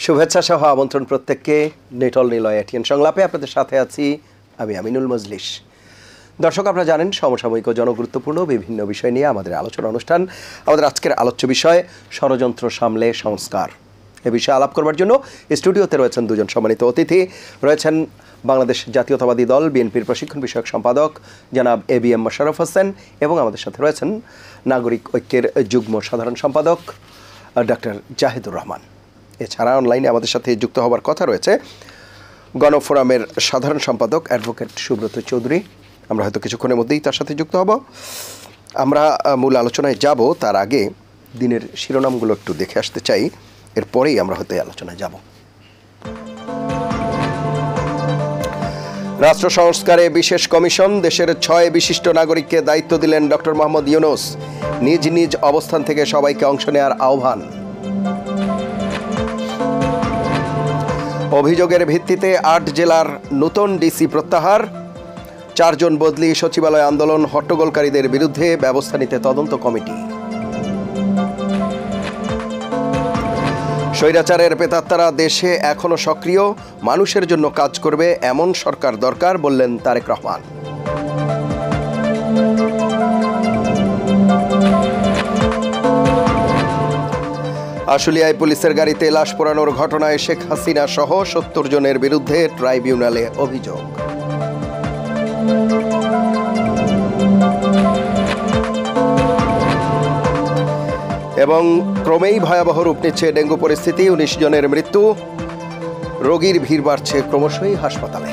শুভেচ্ছা সহ আমন্ত্রণ প্রত্যেককে নেটল নিলয় এটিএন সংলাপে আপনাদের সাথে আছি আমি আমিনুল মজলিস। দর্শক, আপনারা জানেন সমসাময়িক ও জনগুরুত্বপূর্ণ বিভিন্ন বিষয় নিয়ে আমাদের আলোচনা অনুষ্ঠান। আমাদের আজকের আলোচ্য বিষয় ষড়যন্ত্র সামলে সংস্কার। এ বিষয়ে আলাপ করবার জন্য স্টুডিওতে রয়েছেন দুজন সম্মানিত অতিথি। রয়েছেন বাংলাদেশ জাতীয়তাবাদী দল বিএনপির প্রশিক্ষণ বিষয়ক সম্পাদক জনাব ABM মোশাররফ হোসেন এবং আমাদের সাথে রয়েছেন নাগরিক ঐক্যের যুগ্ম সাধারণ সম্পাদক ডক্টর জাহিদুর রহমান। এছাড়া অনলাইনে আমাদের সাথে যুক্ত হওয়ার কথা রয়েছে গণফোরামের সাধারণ সম্পাদক অ্যাডভোকেট সুব্রত চৌধুরী। আমরা হয়তো কিছুক্ষণের মধ্যেই তার সাথে যুক্ত হব। আমরা মূল আলোচনায় যাব, তার আগে দিনের শিরোনামগুলো একটু দেখে আসতে চাই, এরপরেই আমরা হয়তো এই আলোচনায় যাব। রাষ্ট্র সংস্কারে বিশেষ কমিশন, দেশের 6 বিশিষ্ট নাগরিককে দায়িত্ব দিলেন ডক্টর মোহাম্মদ ইউনূস। নিজ নিজ অবস্থান থেকে সবাইকে অংশ নেওয়ার আহ্বান। অভিযোগের ভিত্তিতে 8 জেলার নতুন ডিসি প্রত্যাহার। 4 জন বদলি, সচিবালয় আন্দোলন, হট্টগোলকারীদের বিরুদ্ধে ব্যবস্থা নিতে তদন্ত কমিটি। স্বৈরাচারের প্রেতাত্মারা দেশে এখনো সক্রিয়, মানুষের জন্য কাজ করবে এমন সরকার দরকার, বললেন তারেক রহমান। আশুলিয়ায় পুলিশের গাড়িতে লাশ পোড়ানোর ঘটনায় শেখ হাসিনা সহ 70 জনের বিরুদ্ধে ট্রাইব্যুনালে অভিযোগ। এবং ক্রমেই ভয়াবহ রূপ নিচ্ছে ডেঙ্গু পরিস্থিতি, 19 জনের মৃত্যু, রোগীর ভিড় বাড়ছে ক্রমশই হাসপাতালে।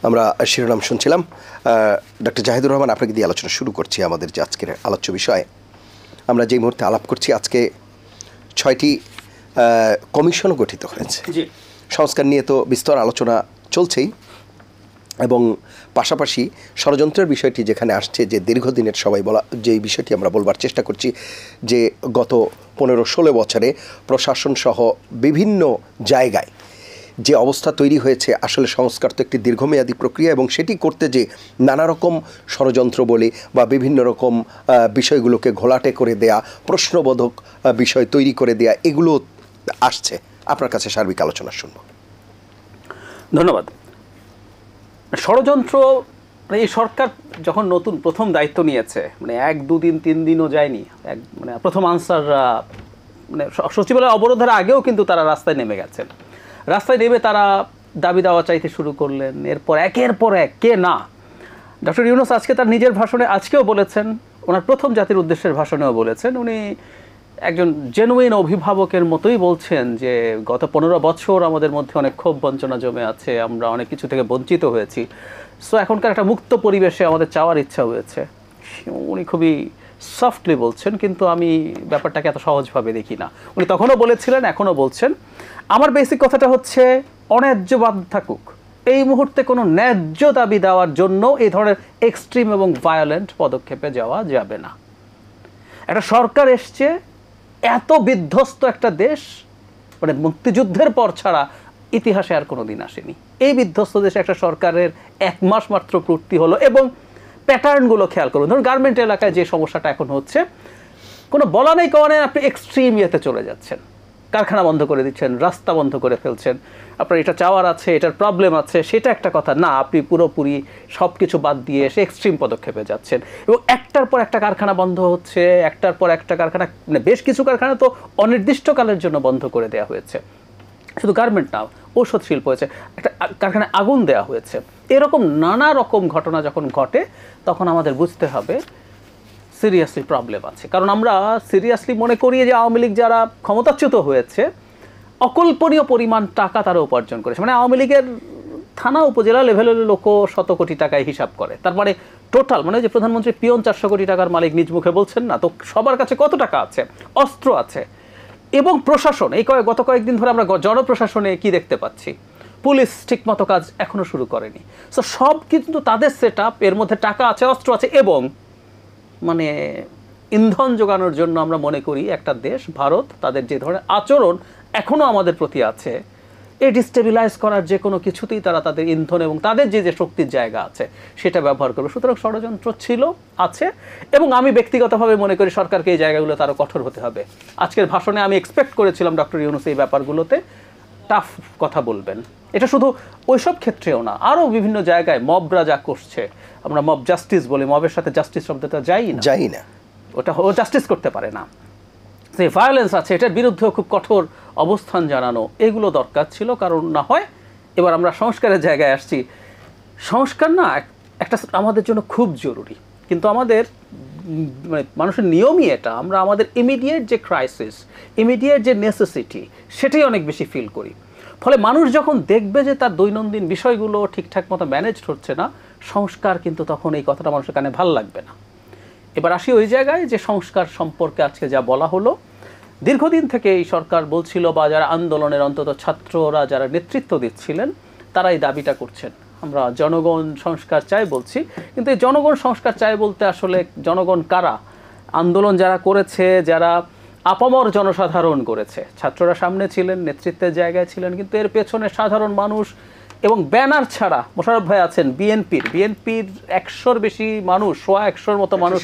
আমরা শিরোনাম শুনছিলাম। ডক্টর জাহিদুর রহমান, আপনাকে দিয়ে আলোচনা শুরু করছি। আমাদের যে আজকের আলোচ্য বিষয়, আমরা যেই মুহূর্তে আলাপ করছি, আজকে 6টি কমিশনও গঠিত হয়েছে। সংস্কার নিয়ে তো বিস্তর আলোচনা চলছেই, এবং পাশাপাশি ষড়যন্ত্রের বিষয়টি যেখানে আসছে, যে দীর্ঘদিনের সবাই বলা যেই বিষয়টি আমরা বলবার চেষ্টা করছি, যে গত 15-16 বছরে প্রশাসন সহ বিভিন্ন জায়গায় যে অবস্থা তৈরি হয়েছে, আসলে সংস্কার তো একটি দীর্ঘমেয়াদী প্রক্রিয়া, এবং সেটি করতে যে নানা রকম ষড়যন্ত্র বলে বা বিভিন্ন রকম বিষয়গুলোকে ঘোলাটে করে দেয়া, প্রশ্নবোধক বিষয় তৈরি করে দেয়া, এগুলো আসছে। আপনার কাছে সার্বিক আলোচনা শুনব। ধন্যবাদ। ষড়যন্ত্র, এই সরকার যখন নতুন প্রথম দায়িত্ব নিয়েছে, 1, 2 দিন 3 দিনও যায়নি, প্রথম আনসার সচিবালয় অবরোধের আগেও কিন্তু তারা রাস্তায় নেমে গেছেন। রাস্তায় নেমে তারা দাবি দাওয়া চাইতে শুরু করলেন। এরপর একের পর এক, কে না, ডক্টর ইউনূস আজকে তার নিজের ভাষণে আজকেও বলেছেন, ওনার প্রথম জাতির উদ্দেশ্যের ভাষণেও বলেছেন, উনি একজন জেনুইন অভিভাবকের মতোই বলছেন যে গত 15 বছর আমাদের মধ্যে অনেক ক্ষোভ বঞ্চনা জমে আছে, আমরা অনেক কিছু থেকে বঞ্চিত হয়েছি, সো এখনকার একটা মুক্ত পরিবেশে আমাদের চাওয়ার ইচ্ছা হয়েছে। উনি খুবই সফটলি বলছেন, কিন্তু আমি ব্যাপারটাকে এত সহজভাবে দেখি না। উনি তখনও বলেছিলেন, এখনও বলছেন। আমার বেসিক কথাটা হচ্ছে, অন্যায্যবাদ থাকুক, এই মুহূর্তে কোনো ন্যায্য দাবি দেওয়ার জন্য এই ধরনের এক্সট্রিম এবং ভায়োলেন্ট পদক্ষেপে যাওয়া যাবে না। একটা সরকার এসছে, এত বিধ্বস্ত একটা দেশ মুক্তিযুদ্ধের পর ছাড়া ইতিহাসে আর কোনো দিন আসেনি। এই বিধ্বস্ত দেশে একটা সরকারের 1 মাস মাত্র পূর্তি হলো, এবং প্যাটার্নগুলো খেয়াল করুন। ধরুন গার্মেন্ট এলাকায় যে সমস্যাটা এখন হচ্ছে, কোনো বলা নেই কারণে আপনি এক্সট্রিম ইয়েতে চলে যাচ্ছেন, কারখানা বন্ধ করে দিচ্ছেন, রাস্তা বন্ধ করে ফেলছেন। আপনার এটা চাওয়ার আছে, এটার প্রবলেম আছে, সেটা একটা কথা না, আপনি পুরোপুরি সব কিছু বাদ দিয়ে এসে এক্সট্রিম পদক্ষেপে যাচ্ছেন, এবং একটার পর একটা কারখানা বন্ধ হচ্ছে, একটার পর একটা কারখানা, বেশ কিছু কারখানা তো অনির্দিষ্টকালের জন্য বন্ধ করে দেওয়া হয়েছে। শুধু গার্মেন্ট না, ঔষধ শিল্প হয়েছে, একটা কারখানায় আগুন দেওয়া হয়েছে। এরকম নানা রকম ঘটনা যখন ঘটে, তখন আমাদের বুঝতে হবে সিরিয়াসলি প্রবলেম আছে। কারণ আমরা সিরিয়াসলি মনে করি যে আওয়ামী লীগ যারা ক্ষমতাচ্যুত হয়েছে, অকল্পনীয় পরিমাণ টাকা তারা উপার্জন করেছে। আওয়ামী লীগের থানা উপজেলা লেভেলের লোক 100 কোটি টাকায় হিসাব করে, তারপরে টোটাল যে প্রধানমন্ত্রী পিয়ন 400 কোটি টাকার মালিক নিজ মুখে বলছেন না, তো সবার কাছে কত টাকা আছে, অস্ত্র আছে। এবং প্রশাসন, এই গত কয়েকদিন ধরে আমরা জনপ্রশাসনে কি দেখতে পাচ্ছি, পুলিশ ঠিকমতো কাজ এখনো শুরু করেনি। সো সব কিন্তু তাদের সেট আপ, এর মধ্যে টাকা আছে, অস্ত্র আছে, এবং ইন্ধন যোগানোর জন্য আমরা মনে করি একটা দেশ ভারত, তাদের যে ধরনের আচরণ এখনও আমাদের প্রতি আছে, এই ডিস্টেবিলাইজ করার যে কোনো কিছুতেই তারা তাদের ইন্ধন এবং তাদের যে যে শক্তির জায়গা আছে সেটা ব্যবহার করবে। সুতরাং ষড়যন্ত্র ছিল, আছে, এবং আমি ব্যক্তিগতভাবে মনে করি সরকারকে এই জায়গাগুলো আরও কঠোর হতে হবে। আজকের ভাষণে আমি এক্সপেক্ট করেছিলাম ডক্টর ইউনূস এই ব্যাপারগুলোতে টাফ কথা বলবেন। এটা শুধু ওইসব ক্ষেত্রেও না, আরও বিভিন্ন জায়গায় মবরা যা করছে, আমরা মব জাস্টিস বলি, মবের সাথে জাস্টিস শব্দটা যাই না, ওটা ও জাস্টিস করতে পারে না। যে ভায়োলেন্স আছে এটার বিরুদ্ধেও খুব কঠোর অবস্থান জানানো, এগুলো দরকার ছিল। কারণ না হয় এবার আমরা সংস্কারের জায়গায় আসছি। সংস্কার না একটা আমাদের জন্য খুব জরুরি, কিন্তু আমাদের মানে মানুষের নিয়মই এটা, আমরা আমাদের ইমিডিয়েট যে ক্রাইসিস, ইমিডিয়েট যে নেসেসিটি, সেটাই অনেক বেশি ফিল করি। ফলে মানুষ যখন দেখবে যে তার দৈনন্দিন বিষয়গুলো ঠিকঠাক মতো ম্যানেজড হচ্ছে না, সংস্কার কিন্তু তখন এই কথাটা মানুষের কানে ভাল লাগবে না। এবার আসি ওই জায়গায় যে সংস্কার সম্পর্কে আজকে যা বলা হলো, দীর্ঘদিন থেকে এই সরকার বলছিল, বা যারা আন্দোলনের অন্তত ছাত্ররা যারা নেতৃত্ব দিচ্ছিলেন তারা এই দাবিটা করছেন, আমরা জনগণ সংস্কার চাই বলছি। কিন্তু এই জনগণ সংস্কার চাই বলতে আসলে জনগণ কারা? আন্দোলন যারা করেছে, যারা আপামর জনসাধারণ করেছে, ছাত্ররা সামনে ছিলেন, নেতৃত্বের জায়গায় ছিলেন, কিন্তু এর পেছনে সাধারণ মানুষ এবং ব্যানার ছাড়া মোশাররফ ভাই আছেন, বিএনপির 100-র বেশি মানুষ, 100-র মতো মানুষ,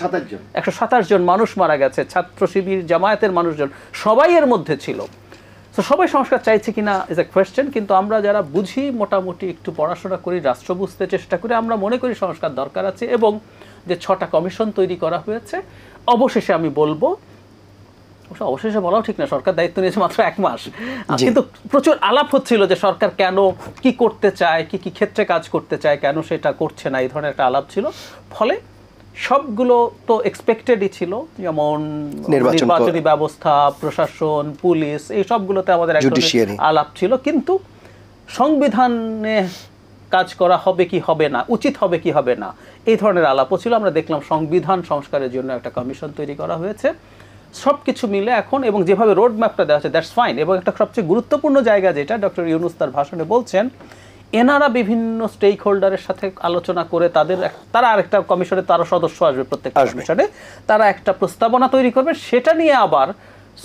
127 জন মানুষ মারা গেছে, ছাত্র শিবির, জামায়াতের মানুষজন সবাই এর মধ্যে ছিল। তো সবাই সংস্কার চাইছে কিনা ইজ এ কোয়েশ্চেন। কিন্তু আমরা যারা বুঝি, মোটামুটি একটু পড়াশোনা করি, রাষ্ট্র বুঝতে চেষ্টা করি, আমরা মনে করি সংস্কার দরকার আছে। এবং যে 6টা কমিশন তৈরি করা হয়েছে, অবশেষে আমি বলবো, অবশেষে বলাও ঠিক না, সরকার দায়িত্ব নিয়েছে মাত্র 1 মাস, কিন্তু প্রচুর আলাপ হচ্ছিল যে সরকার কেন কি করতে চায়, কি কি ক্ষেত্রে কাজ করতে চায়, কেন সেটা করছে না, এই ধরনের একটা আলাপ ছিল। ফলে সবগুলো তো এক্সপেক্টেডই ছিল, যেমন নির্বাচনী ব্যবস্থা, প্রশাসন, পুলিশ, এই সবগুলোতে আমাদের একটা আলাপ ছিল। কিন্তু সংবিধানে কাজ করা হবে কি হবে না, উচিত হবে কি হবে না, এই ধরনের আলাপও ছিল। আমরা দেখলাম সংবিধান সংস্কারের জন্য একটা কমিশন তৈরি করা হয়েছে। সব কিছু মিলে এখন, এবং যেভাবে রোড ম্যাপটা দেওয়া আছে, দ্যাটস ফাইন। এবং একটা সবচেয়ে গুরুত্বপূর্ণ জায়গা যেটা ডক্টর ইউনূস তার ভাষণে বলছেন, এনারা বিভিন্ন স্টেক হোল্ডারের সাথে আলোচনা করে তারা আরেকটা কমিশনে, তারা সদস্য আসবে প্রত্যেকটা কমিশনে, তারা একটা প্রস্তাবনা তৈরি করবে, সেটা নিয়ে আবার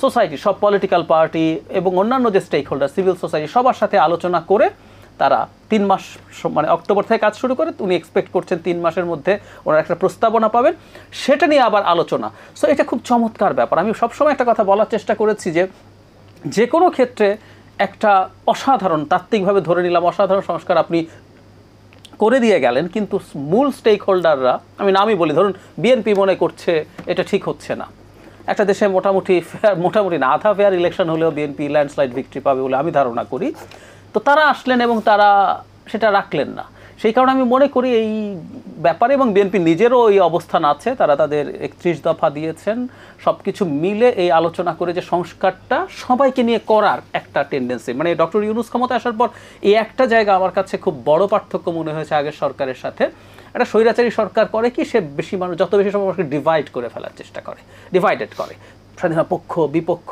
সোসাইটি, সব পলিটিক্যাল পার্টি এবং অন্যান্য যে স্টেক হোল্ডার, সিভিল সোসাইটি, সবার সাথে আলোচনা করে তারা 3 মাস, মানে অক্টোবর থেকে কাজ শুরু করে, উনি এক্সপেক্ট করছেন 3 মাসের মধ্যে ওনারা একটা প্রস্তাবনা পাবেন, সেটা নিয়ে আবার আলোচনা। সো এটা খুব চমৎকার ব্যাপার। আমি সবসময় একটা কথা বলার চেষ্টা করেছি যে কোনো ক্ষেত্রে একটা অসাধারণ, তাত্ত্বিকভাবে ধরে নিলাম অসাধারণ সংস্কার আপনি করে দিয়ে গেলেন, কিন্তু মূল স্টেক হোল্ডাররা, আমি নামই বলি, ধরুন বিএনপি মনে করছে এটা ঠিক হচ্ছে না, একটা দেশে মোটামুটি না আধা ফেয়ার ইলেকশন হলেও বিএনপি ল্যান্ডস্লাইড ভিক্টরি পাবে বলে আমি ধারণা করি। তো তারা আসলেন এবং তারা সেটা রাখলেন না। সেই কারণে আমি মনে করি এই ব্যাপারে, এবং বিএনপি নিজেরও এই অবস্থান আছে, তারা তাদের 31 দফা দিয়েছেন, সব কিছু মিলে এই আলোচনা করে যে সংস্কারটা সবাইকে নিয়ে করার একটা টেন্ডেন্সি, মানে ডক্টর ইউনূস ক্ষমতায় আসার পর এই একটা জায়গা আমার কাছে খুব বড় পার্থক্য মনে হয়েছে আগের সরকারের সাথে। একটা স্বৈরাচারী সরকার করে কি, সে বেশি মানুষ, যত বেশি সময় মানুষকে ডিভাইড করে ফেলার চেষ্টা করে, ডিভাইডেড করে, স্বাধীনতা পক্ষ বিপক্ষ,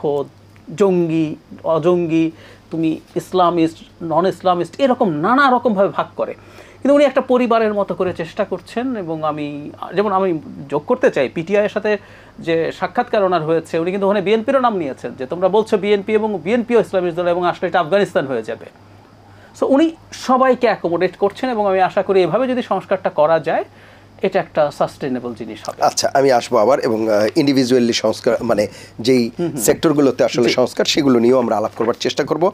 জঙ্গি অজঙ্গি, তুমি ইসলামিস্ট নন ইসলামিস্ট, এরকম নানা রকমভাবে ভাগ করে। কিন্তু উনি একটা পরিবারের মতো করে চেষ্টা করছেন। এবং আমি যোগ করতে চাই, পিটিআইয়ের সাথে যে সাক্ষাৎকার ওনার হয়েছে, উনি কিন্তু ওখানে বিএনপিরও নাম নিয়েছেন, যে তোমরা বলছো বিএনপি, এবং বিএনপিও ইসলামিস্ট দল, এবং আসলে এটা আফগানিস্তান হয়ে যাবে। সো উনি সবাইকে অ্যাকোমোডেট করছেন, এবং আমি আশা করি এভাবে যদি সংস্কারটা করা যায়, এটা একটা সাস্টেনেবল জিনিস হবে। আচ্ছা, আমি আসবো আবার, এবং ইন্ডিভিজুয়ালি সংস্কার, মানে যেই সেক্টরগুলোতে আসলে সংস্কার, সেগুলো নিয়েও আমরা আলাপ করবার চেষ্টা করব।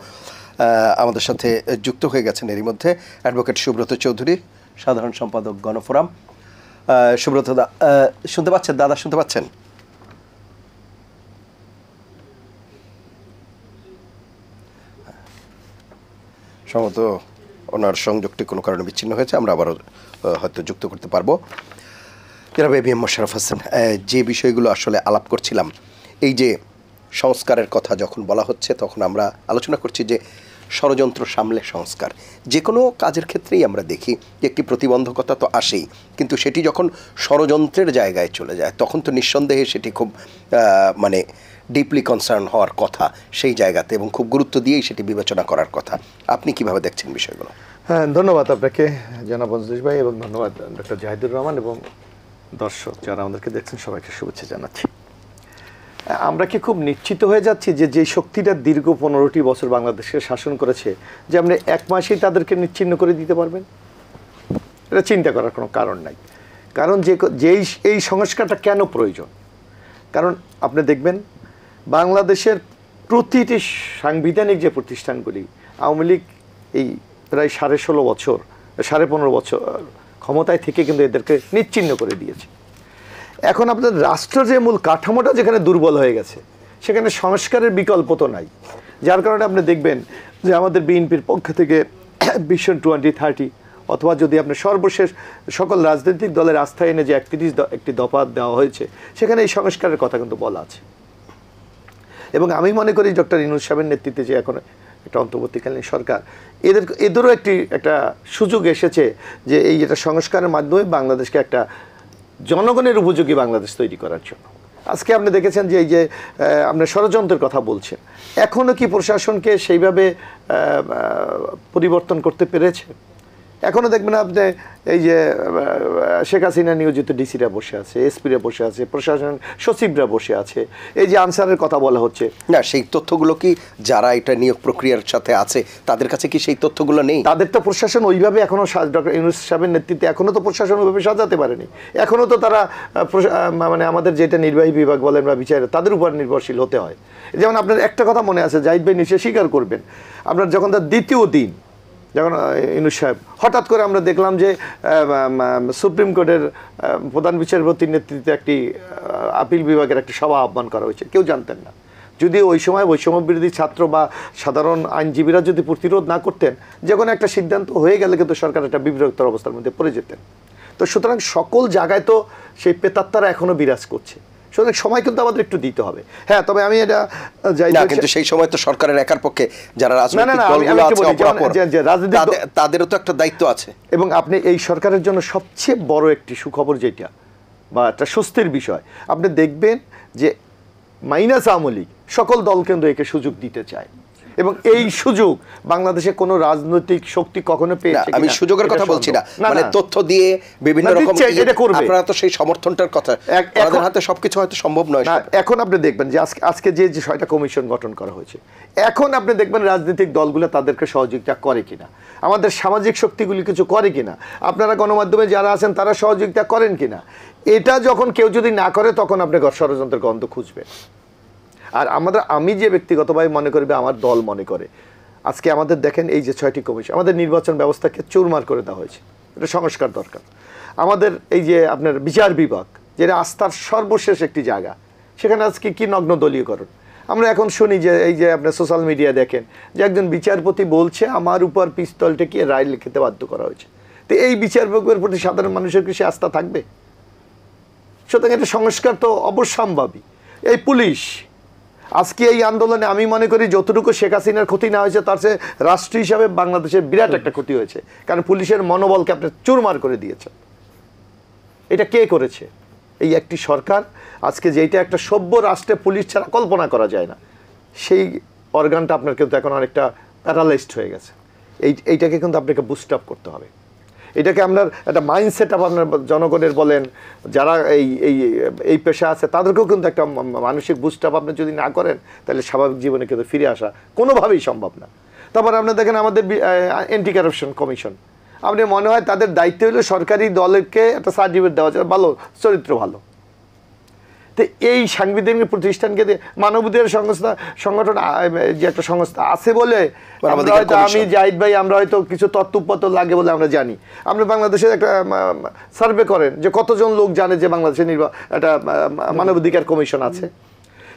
আমাদের সাথে যুক্ত হয়ে গেছেন এরই মধ্যে অ্যাডভোকেট সুব্রত চৌধুরী, সাধারণ সম্পাদক গণফোরাম। সুব্রত শুনতে পাচ্ছেন? দাদা শুনতে পাচ্ছেন? সম্ভবত ওনার সংযোগটি কোনো কারণে বিচ্ছিন্ন হয়েছে, আমরা আবারও হয়তো যুক্ত করতে পারবো। জনাব এবিএম মোশাররফ হোসেন, যে বিষয়গুলো আসলে আলাপ করছিলাম, এই যে সংস্কারের কথা যখন বলা হচ্ছে, তখন আমরা আলোচনা করছি যে ষড়যন্ত্র সামলে সংস্কার। যে কোনো কাজের ক্ষেত্রেই আমরা দেখি যে একটি প্রতিবন্ধকতা তো আসেই, কিন্তু সেটি যখন ষড়যন্ত্রের জায়গায় চলে যায়, তখন তো নিঃসন্দেহে সেটি খুব মানে ডিপলি কনসার্ন হওয়ার কথা সেই জায়গাতে, এবং খুব গুরুত্ব দিয়েই সেটি বিবেচনা করার কথা। আপনি কিভাবে দেখছেন বিষয়গুলো? হ্যাঁ, ধন্যবাদ আপনাকে জনাব মজলিস ভাই, এবং ধন্যবাদ ডক্টর জাহিদুর রহমান, এবং দর্শক যারা আমাদেরকে দেখছেন সবাইকে শুভেচ্ছা জানাচ্ছি। আমরা কি খুব নিশ্চিত হয়ে যাচ্ছি যে যে শক্তিটা দীর্ঘ 15টি বছর বাংলাদেশকে শাসন করেছে যে আপনি এক মাসেই তাদেরকে নিচ্ছিন্ন করে দিতে পারবেন? এটা চিন্তা করার কোনো কারণ নাই। কারণ যেই এই সংস্কারটা কেন প্রয়োজন, কারণ আপনি দেখবেন বাংলাদেশের প্রতিটি সাংবিধানিক যে প্রতিষ্ঠানগুলি আওয়ামী লীগ এই প্রায় 16.5 বছর 15.5 বছর ক্ষমতায় থেকে কিন্তু এদেরকে নিচ্ছিন্ন করে দিয়েছে। এখন আপনার রাষ্ট্রের যে মূল কাঠামোটা যেখানে দুর্বল হয়ে গেছে সেখানে সংস্কারের বিকল্প তো নাই, যার কারণে আপনি দেখবেন যে আমাদের বিএনপির পক্ষ থেকে ভিশন 2030 অথবা যদি আপনি সর্বশেষ সকল রাজনৈতিক দলের আস্থায় এনে যে 31টি দফা দেওয়া হয়েছে সেখানে এই সংস্কারের কথা কিন্তু বলা আছে। এবং আমি মনে করি ডক্টর ইউনূস সাহেবের নেতৃত্বে যে এখন একটা অন্তর্বর্তীকালীন সরকার এদেরও একটা সুযোগ এসেছে যে এই যেটা সংস্কারের মাধ্যমে বাংলাদেশকে একটা জনগণের উপযোগী বাংলাদেশ তৈরি করার জন্য। আজকে আপনি দেখেছেন যে এই যে আপনি ষড়যন্ত্রের কথা বলছেন, এখনও কি প্রশাসনকে সেইভাবে পরিবর্তন করতে পেরেছে? এখনও দেখবেন আপনি এই যে শেখ হাসিনা নিয়োজিত ডিসিরা বসে আছে, এসপিরা বসে আছে, প্রশাসন সচিবরা বসে আছে, এই যে আনসারের কথা বলা হচ্ছে না, সেই তথ্যগুলো কি যারা এটা নিয়োগ প্রক্রিয়ার সাথে আছে তাদের কাছে কি সেই তথ্যগুলো নেই? তাদের তো প্রশাসন ওইভাবে এখনও ডক্টর ইউনূস সাহেবের নেতৃত্বে এখনও তো প্রশাসন ওইভাবে সাজাতে পারেনি। এখনও তো তারা মানে আমাদের যেটা নির্বাহী বিভাগ বলেন বা বিচার তাদের উপর নির্ভরশীল হতে হয়। যেমন আপনার একটা কথা মনে আছে, জাহিদ ভাই নিশ্চয়ই স্বীকার করবেন, আপনার যখন তার দ্বিতীয় দিন যখন ইউনূস সাহেব হঠাৎ করে আমরা দেখলাম যে সুপ্রিম কোর্টের প্রধান বিচারপতির নেতৃত্বে একটি আপিল বিভাগের একটি সভা আহ্বান করা হয়েছে, কেউ জানতেন না। যদি ওই সময় বৈষম্য বিরোধী ছাত্র বা সাধারণ আইনজীবীরা যদি প্রতিরোধ না করতেন, যে কোনো একটা সিদ্ধান্ত হয়ে গেলে কিন্তু সরকার একটা বিভ্রান্তর অবস্থার মধ্যে পড়ে যেতেন। তো সুতরাং সকল জায়গায় তো সেই প্রেতাত্মারা এখনও বিরাজ করছে, সুতরাং সময় কিন্তু আমাদের একটু দিতে হবে। হ্যাঁ, তবে আমি এটা যাই না, কিন্তু সেই সময় তো সরকারের একার পক্ষে যারা রাজনৈতিক দলগুলো আছে অপরাপর, তাদেরও তো একটা দায়িত্ব আছে। এবং আপনি এই সরকারের জন্য সবচেয়ে বড় একটি সুখবর যেটা বা একটা স্বস্তির বিষয়, আপনি দেখবেন যে মাইনাস আওয়ামী লীগ সকল দল কিন্তু একে সুযোগ দিতে চায় এবং এই সুযোগ বাংলাদেশে কোনো রাজনৈতিক শক্তি কখনো পেয়েছে? আমি সুযোগের কথা বলছি না, মানে তথ্য দিয়ে বিভিন্ন রকম আপনারা তো সেই সমর্থনটার কথা, আমাদের হাতে সবকিছু হয়তো সম্ভব নয়। এখন আপনি দেখবেন যে আজকে যে 6টা কমিশন গঠন করা হয়েছে, এখন আপনি দেখবেন রাজনৈতিক দলগুলো তাদেরকে সহযোগিতা করে কিনা, আমাদের সামাজিক শক্তিগুলি কিছু করে কিনা, আপনারা গণমাধ্যমে যারা আছেন তারা সহযোগিতা করেন কিনা। এটা যখন কেউ যদি না করে তখন আপনি ষড়যন্ত্রের গন্ধ খুঁজবেন। আর আমি যে ব্যক্তিগতভাবে মনে করি, আমার দল মনে করে, আজকে আমাদের দেখেন এই যে 6টি কমিশন, আমাদের নির্বাচন ব্যবস্থাকে চুরমার করে দেওয়া হয়েছে, এটা সংস্কার দরকার। আমাদের এই যে আপনার বিচার বিভাগ, যেটা আস্থার সর্বশেষ একটি জায়গা, সেখানে আজকে কি নগ্ন দলীয়করণ। আমরা এখন শুনি যে এই যে আপনার সোশ্যাল মিডিয়া দেখেন যে একজন বিচারপতি বলছে আমার উপর পিস্তল ঠেকিয়ে রায় লিখতে বাধ্য করা হয়েছে। তো এই বিচার বিভাগের প্রতি সাধারণ মানুষের কি সে আস্থা থাকবে? সুতরাং এটা সংস্কার তো অবশ্যম্ভাবী। এই পুলিশ আজকে এই আন্দোলনে আমি মনে করি যতটুকু শেখ হাসিনার ক্ষতি না হয়েছে তার চেয়ে রাষ্ট্র হিসাবে বাংলাদেশের বিরাট একটা ক্ষতি হয়েছে, কারণ পুলিশের মনোবলকে আপনি চুরমার করে দিয়েছেন। এটা কে করেছে? এই একটি সরকার। আজকে যেটা একটা সভ্য রাষ্ট্রে পুলিশ ছাড়া কল্পনা করা যায় না, সেই অর্গানটা আপনার কিন্তু এখন অনেকটা প্যারালাইজড হয়ে গেছে। এইটাকে কিন্তু আপনাকে বুস্ট আপ করতে হবে। এটাকে আপনার একটা মাইন্ডসেট আপ আপনার জনগণের বলেন, যারা এই পেশা আছে তাদেরকেও কিন্তু একটা মানসিক বুস্ট আপ আপনি যদি না করেন তাহলে স্বাভাবিক জীবনে কিন্তু ফিরে আসা কোনোভাবেই সম্ভব না। তারপর আপনি দেখেন আমাদের অ্যান্টি কারাপশন কমিশন, আপনি মনে হয় তাদের দায়িত্ব হলো সরকারি দলকে একটা সার্টিফিকেট দেওয়া যায়, ভালো চরিত্র ভালো। তো এই সাংবিধানিক প্রতিষ্ঠানকে মানবাধিকার সংগঠন যে একটা সংস্থা আছে বলে হয়তো আমি জাহিদ ভাই আমরা হয়তো কিছু তথ্যপত্র লাগে বলে আমরা জানি। আপনি বাংলাদেশের একটা সার্ভে করেন যে কতজন লোক জানে যে বাংলাদেশের একটা মানবাধিকার কমিশন আছে।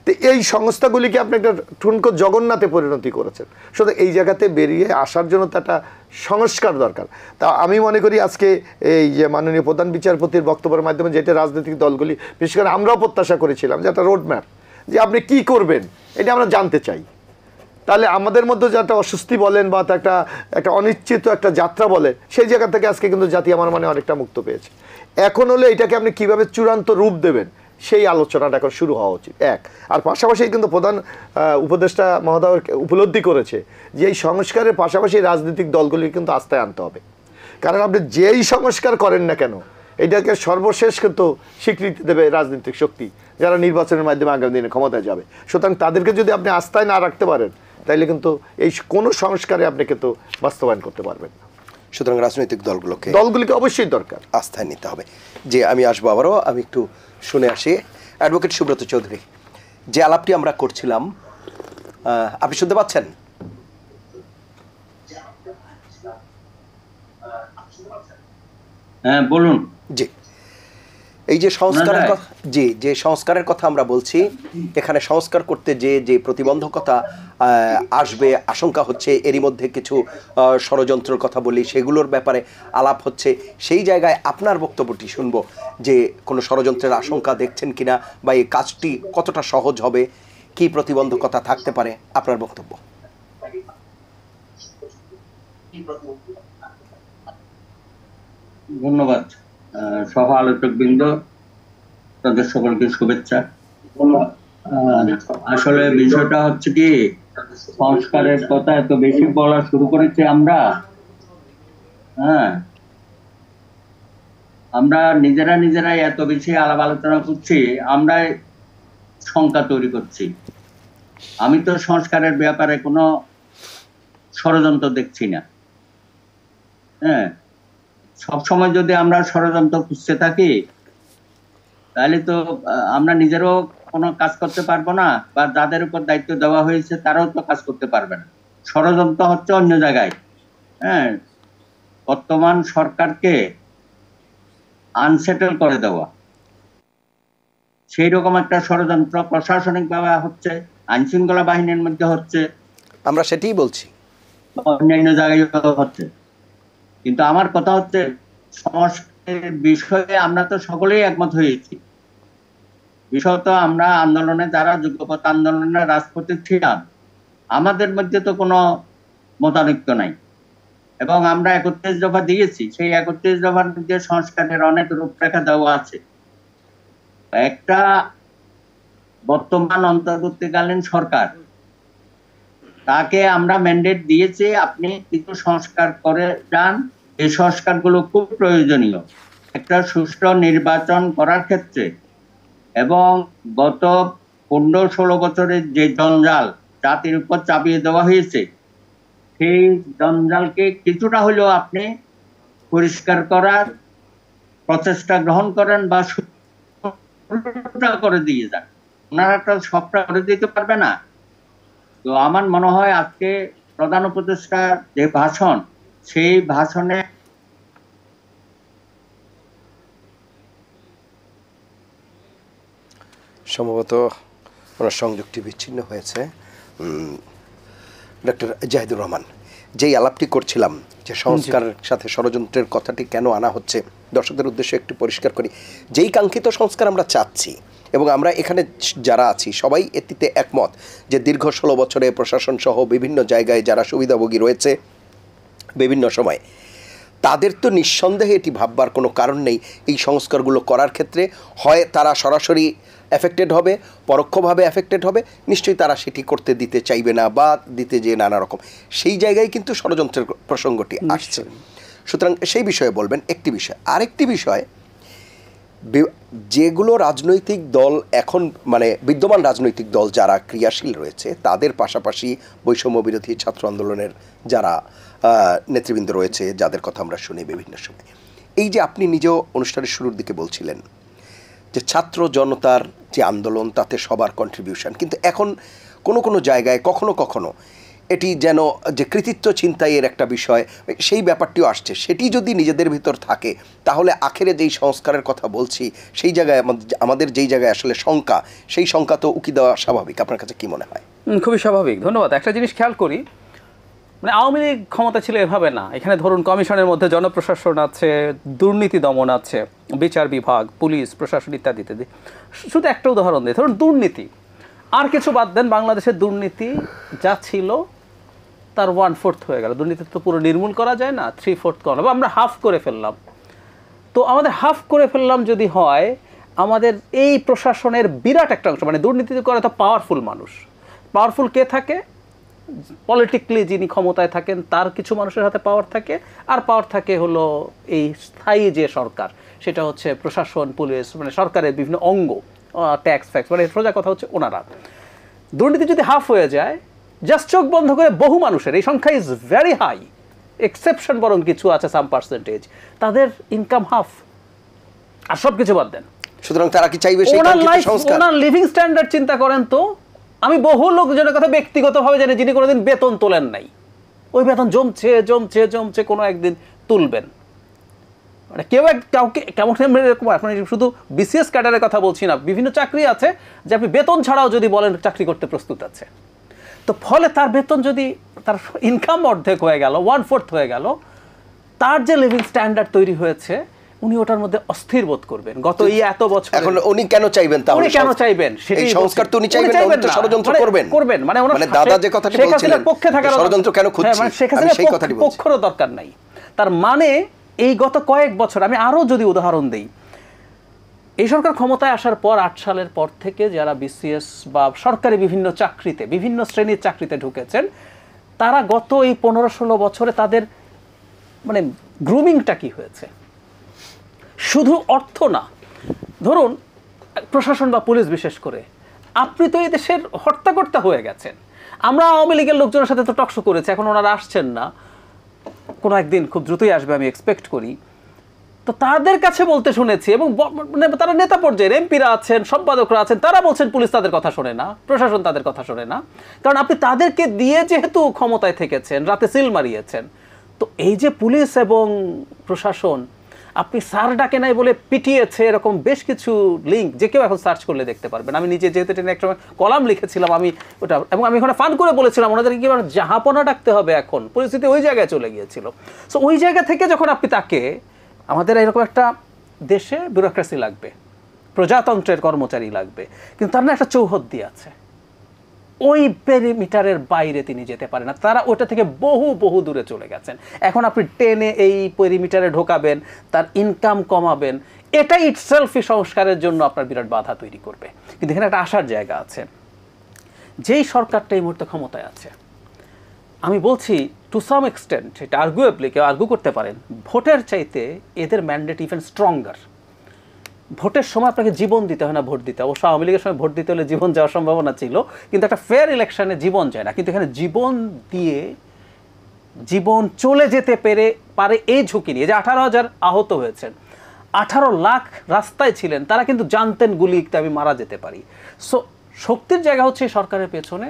তো এই সংস্থাগুলিকে আপনি একটা ঠুনকো জগন্নাথে পরিণতি করেছেন। সুতরাং এই জায়গাতে বেরিয়ে আসার জন্য তো একটা সংস্কার দরকার। তা আমি মনে করি আজকে এই যে মাননীয় প্রধান বিচারপতির বক্তব্যের মাধ্যমে যেটা রাজনৈতিক দলগুলি বিশেষ করে আমরাও প্রত্যাশা করেছিলাম যে একটা রোডম্যাপ, যে আপনি কি করবেন এটা আমরা জানতে চাই। তাহলে আমাদের মধ্যে যে একটা অস্বস্তি বলেন বা একটা অনিশ্চিত একটা যাত্রা বলে, সেই জায়গা থেকে আজকে কিন্তু জাতি আমার মনে অনেকটা মুক্ত পেয়েছে। এখন হলে এটাকে আপনি কিভাবে চূড়ান্ত রূপ দেবেন সেই আলোচনাটা এখন শুরু হওয়া উচিত। আর পাশাপাশি কিন্তু প্রধান উপদেষ্টা মহোদয় উপলব্ধি করেছে যে এই সংস্কারের পাশাপাশি রাজনৈতিক দলগুলি কিন্তু আস্থায় আনতে হবে। কারণ আপনি যেই সংস্কার করেন না কেন এটাকে সর্বশেষ কিন্তু স্বীকৃতি দেবে রাজনৈতিক শক্তি যারা নির্বাচনের মাধ্যমে আগামী দিনে ক্ষমতায় যাবে। সুতরাং তাদেরকে যদি আপনি আস্থায় না রাখতে পারেন তাইলে কিন্তু এই কোনো সংস্কারে আপনি কিন্তু বাস্তবায়ন করতে পারবেন না। সুতরাং রাজনৈতিক দলগুলিকে অবশ্যই দরকার আস্থায় নিতে হবে। যে আমি আসবো আবারও, আমি একটু শুনে আসি। অ্যাডভোকেট সুব্রত চৌধুরী, যে আলাপটি আমরা করছিলাম, আপনি শুনতে পাচ্ছেন? হ্যাঁ বলুন। জি, এই যে সংস্কারের কথা, জি যে সংস্কারের কথা আমরা বলছি, এখানে সংস্কার করতে যে প্রতিবন্ধকতা আসবে আশঙ্কা হচ্ছে, এরই মধ্যে কিছু ষড়যন্ত্রের কথা বলি, সেগুলোর ব্যাপারে আলাপ হচ্ছে। সেই জায়গায় আপনার বক্তব্যটি শুনবো, যে কোনো ষড়যন্ত্রের আশঙ্কা দেখছেন কিনা, বা এই কাজটি কতটা সহজ হবে, কি প্রতিবন্ধকতা থাকতে পারে, আপনার বক্তব্য। ধন্যবাদ সহ আলোচক বৃন্দ, তাদের সকলকে শুভেচ্ছা। আসলে বিষয়টা হচ্ছে কি, সংস্কারের কথা এত বেশি বলা শুরু করেছি আমরা, হ্যাঁ আমরা নিজেরাই এত বেশি আলাপ আলোচনা করছি, আমরা শঙ্কা তৈরি করছি। আমি তো সংস্কারের ব্যাপারে কোনো ষড়যন্ত্র দেখছি না। হ্যাঁ, সবসময় যদি আমরা ষড়যন্ত্র খুঁজতে থাকি তাহলে তো আমরা নিজেরও কোনো কাজ করতে পারবো না, বা যাদের উপর দায়িত্ব দেওয়া হয়েছে তারাও তো কাজ করতে পারবে না। ষড়যন্ত্র হচ্ছে অন্য জায়গায়। হ্যাঁ, বর্তমান সরকারকে আনসেটেল করে দেওয়া, সেই রকম একটা ষড়যন্ত্র প্রশাসনিক ভাবে হচ্ছে, আইন শৃঙ্খলা বাহিনীর মধ্যে হচ্ছে, আমরা সেটাই বলছি, অন্যান্য জায়গায় হচ্ছে। কিন্তু আমার কথা হচ্ছে, সংস্কারের বিষয়ে আমরা তো সকলেই একমত হয়েছি। বিশেষত আমরা আন্দোলনে, যারা যুগপৎ আন্দোলনে রাজপথে ছিলাম, আমাদের মধ্যে তো কোনো মতানৈক্য নাই, এবং আমরা 31 দফা দিয়েছি। সেই 31 দফার মধ্যে সংস্কারের অনেক রূপরেখা দেওয়া আছে। একটা বর্তমান অন্তর্বর্তীকালীন সরকার, তাকে আমরা ম্যান্ডেট দিয়েছি, আপনি কিছু সংস্কার করে যান, এই সংস্কারগুলো খুব প্রয়োজনীয় একটা সুষ্ঠু নির্বাচন করার ক্ষেত্রে। এবং গত 15-16 বছরের যে জঞ্জাল জাতির উপর চাপিয়ে দেওয়া হয়েছে, সেই জঞ্জালকে কিছুটা হলেও আপনি পরিষ্কার করার প্রচেষ্টা গ্রহণ করেন, বা করে দিয়ে যান। ওনারা একটা সবটা করে দিতে পারবে না। তো আমার মনে হয় আজকে প্রধান উপদেষ্টার যে ভাষণ, সেই ভাষণে সম্ভবত ওনার সংযোগটি বিচ্ছিন্ন হয়েছে। ডক্টর জাহিদুর রহমান, যেই আলাপটি করছিলাম, যে সংস্কারের সাথে ষড়যন্ত্রের কথাটি কেন আনা হচ্ছে, দর্শকদের উদ্দেশ্যে একটু পরিষ্কার করি। যেই কাঙ্ক্ষিত সংস্কার আমরা চাচ্ছি, এবং আমরা এখানে যারা আছি সবাই এটিতে একমত, যে দীর্ঘ 16 বছরে প্রশাসন সহ বিভিন্ন জায়গায় যারা সুবিধাভোগী রয়েছে বিভিন্ন সময়, তাদের তো নিঃসন্দেহে এটি ভাববার কোনো কারণ নেই এই সংস্কারগুলো করার ক্ষেত্রে হয় তারা সরাসরি এফেক্টেড হবে, পরোক্ষভাবে এফেক্টেড হবে, নিশ্চয়ই তারা সেটি করতে দিতে চাইবে না, বা দিতে যে নানা রকম, সেই জায়গায় কিন্তু ষড়যন্ত্রের প্রসঙ্গটি আসছে। সুতরাং সেই বিষয়ে বলবেন একটি বিষয়। আরেকটি বিষয়, যেগুলো রাজনৈতিক দল এখন, মানে বিদ্যমান রাজনৈতিক দল যারা ক্রিয়াশীল রয়েছে, তাদের পাশাপাশি বৈষম্য বিরোধী ছাত্র আন্দোলনের যারা নেতৃবৃন্দ রয়েছে, যাদের কথা আমরা শুনি বিভিন্ন সময়, এই যে আপনি নিজেও অনুষ্ঠানের শুরুর দিকে বলছিলেন যে ছাত্র জনতার যে আন্দোলন, তাতে সবার কন্ট্রিবিউশন, কিন্তু এখন কোনো জায়গায় কখনো কখনো এটি যেন যে কৃতিত্ব ছিনতাইয়ের একটা বিষয়, সেই ব্যাপারটিও আসছে। সেটি যদি নিজেদের ভিতর থাকে, তাহলে আখেরে যেই সংস্কারের কথা বলছি, সেই জায়গায় আমাদের যেই জায়গায় আসলে শঙ্কা, সেই শঙ্কা তো উকি দেওয়া স্বাভাবিক। আপনার কাছে কি মনে হয়? খুবই স্বাভাবিক। ধন্যবাদ। একটা জিনিস খেয়াল করি, মানে আওয়ামী লীগ ক্ষমতা ছিল এভাবে না। এখানে ধরুন কমিশনের মধ্যে জনপ্রশাসন আছে, দুর্নীতি দমন আছে, বিচার বিভাগ, পুলিশ, প্রশাসন ইত্যাদি ইত্যাদি। শুধু একটা উদাহরণ দিই, ধরুন দুর্নীতি, আর কিছু বাদ দেন, বাংলাদেশের দুর্নীতি যা ছিল তার 1/4 হয়ে গেল। দুর্নীতি তো পুরো নির্মূল করা যায় না, 3/4 করা, আমরা হাফ করে ফেললাম। তো আমাদের হাফ করে ফেললাম যদি হয়, আমাদের এই প্রশাসনের বিরাট একটা অংশ, মানে দুর্নীতি করে তো পাওয়ারফুল মানুষ, পাওয়ারফুল কে থাকে? পলিটিক্যালি যিনি ক্ষমতায় থাকেন তার কিছু মানুষের হাতে পাওয়ার থাকে, আর পাওয়ার থাকে হলো এই স্থায়ী যে সরকার, সেটা হচ্ছে প্রশাসন, পুলিশ, মানে সরকারের বিভিন্ন অঙ্গ, ট্যাক্স ফ্যাক্স, মানে সোজা কথা হচ্ছে ওনারা। দুর্নীতি যদি হাফ হয়ে যায়, জাস্ট চোখ বন্ধ করে বহু মানুষের, এই সংখ্যা ইজ ভেরি হাই, এক্সেপশন বরং কিছু আছে সাম পার্সেন্টেজ, তাদের ইনকাম হাফ, আর সব কিছু বাদ দেন। সুতরাং তারা কি চাইবে সেই ওনার কাঙ্ক্ষিত লাইফ, সংস্কার? ওনার লিভিং স্ট্যান্ডার্ড চিন্তা করেন তো। আমি বহু লোকজনের কথা ব্যক্তিগতভাবে জানি যিনি কোনোদিন বেতন তোলেন নাই, ওই বেতন জমছে জমছে জমছে, কোনো একদিন তুলবেন। মানে কেউ কাউকে কেমন এরকম, আপনি শুধু বিসিএস ক্যাডারের কথা বলছি না, বিভিন্ন চাকরি আছে যে আপনি বেতন ছাড়াও যদি বলেন চাকরি করতে প্রস্তুত আছে, তো ফলে তার বেতন যদি, তার ইনকাম অর্ধেক হয়ে গেল, 1/4 হয়ে গেল, তার যে লিভিং স্ট্যান্ডার্ড তৈরি হয়েছে উনি ওটার মধ্যে অস্থির বোধ করবেন। গত এই এত বছর এখন উনি কেন চাইবেন তাহলে? উনি কেন চাইবেন? এই সংস্কার তো উনি চাইবেন না, উনি তো ষড়যন্ত্র করবেন। করবেন মানে ওনার দাদা যে কথাটি বলছিলেন, পক্ষে থাকার ষড়যন্ত্র কেন খুঁজছে, মানে শেখ আমি সেই কথাটি হাসিনার বলছি। পক্ষেরও দরকার নাই। তার মানে এই গত কয়েক বছর, আমি আরো যদি উদাহরণ দেই, এই সরকার ক্ষমতায় আসার পর 8 সালের পর থেকে যারা বিসিএস বা সরকারি বিভিন্ন চাকরিতে, বিভিন্ন শ্রেণীর চাকরিতে ঢুকেছেন, তারা গত এই 15-16 বছরে তাদের মানে গ্রুমিংটা কি হয়েছে। শুধু অর্থ না, ধরুন প্রশাসন বা পুলিশ বিশেষ করে, আপনি তো এই দেশের হর্তাকর্তা হয়ে গেছেন। আমরা আওয়ামী লীগের লোকজনের সাথে তো টকশো করেছি, এখন ওনারা আসছেন না, কোনো একদিন খুব দ্রুতই আসবে আমি এক্সপেক্ট করি। তো তাদের কাছে বলতে শুনেছি, এবং মানে তারা নেতা পর্যায়ের এমপিরা আছেন, সম্পাদকরা আছেন, তারা বলছেন পুলিশ তাদের কথা শোনে না, প্রশাসন তাদের কথা শোনে না, কারণ আপনি তাদেরকে দিয়ে যেহেতু ক্ষমতায় থেকেছেন, রাতে সিল মারিয়েছেন। তো এই যে পুলিশ এবং প্রশাসন, আপনি স্যার ডাকে নাই বলে পিটিয়েছে, এরকম বেশ কিছু লিঙ্ক যে কেউ এখন সার্চ করলে দেখতে পারবেন। আমি নিজে যেহেতু এটা একটা কলাম লিখেছিলাম আমি ওটা, এবং আমি ওখানে ফান করে বলেছিলাম ওনাদেরকে কি জাহাপনা ডাকতে হবে, এখন পরিস্থিতি ওই জায়গায় চলে গিয়েছিল। সো ওই জায়গা থেকে যখন আপনি তাকে, আমাদের এরকম একটা দেশে ব্যুরোক্রেসি লাগবে, প্রজাতন্ত্রের কর্মচারী লাগবে, কিন্তু তার না একটা চৌহদ্দি আছে, ওই পেরিমিটারের বাইরে তিনি যেতে পারেন না, তারা ওটা থেকে বহু বহু দূরে চলে গেছেন। এখন আপনি টেনে এই পেরিমিটারে ঢোকাবেন, তার ইনকাম কমাবেন, এটাই ইটসেলফই সংস্কারের জন্য আপনার বিরাট বাধা তৈরি করবে। কিন্তু এখানে একটা আসার জায়গা আছে, যেই সরকারটা এই মুহূর্তে ক্ষমতায় আছে, আমি বলছি টু সাম এক্সটেন্ট, এটা আর্গুয়েবলি কেউ আর্গু করতে পারেন, ভোটের চাইতে এদের ম্যান্ডেট ইভেন স্ট্রঙ্গার। ভোটের সময় আপনাকে জীবন দিতে হয় না ভোট দিতে। অবশ্য আওয়ামী লীগের সময় ভোট দিতে হলে জীবন যাওয়ার সম্ভাবনা ছিল, কিন্তু একটা ফেয়ার ইলেকশনে জীবন যায় না। কিন্তু এখানে জীবন দিয়ে জীবন চলে যেতে পারে এই ঝুঁকি নিয়ে, যে 18,000 আহত হয়েছেন, 18 লাখ রাস্তায় ছিলেন, তারা কিন্তু জানতেন গুলিতে আমি মারা যেতে পারি। সো শক্তির জায়গা হচ্ছে এই সরকারের পেছনে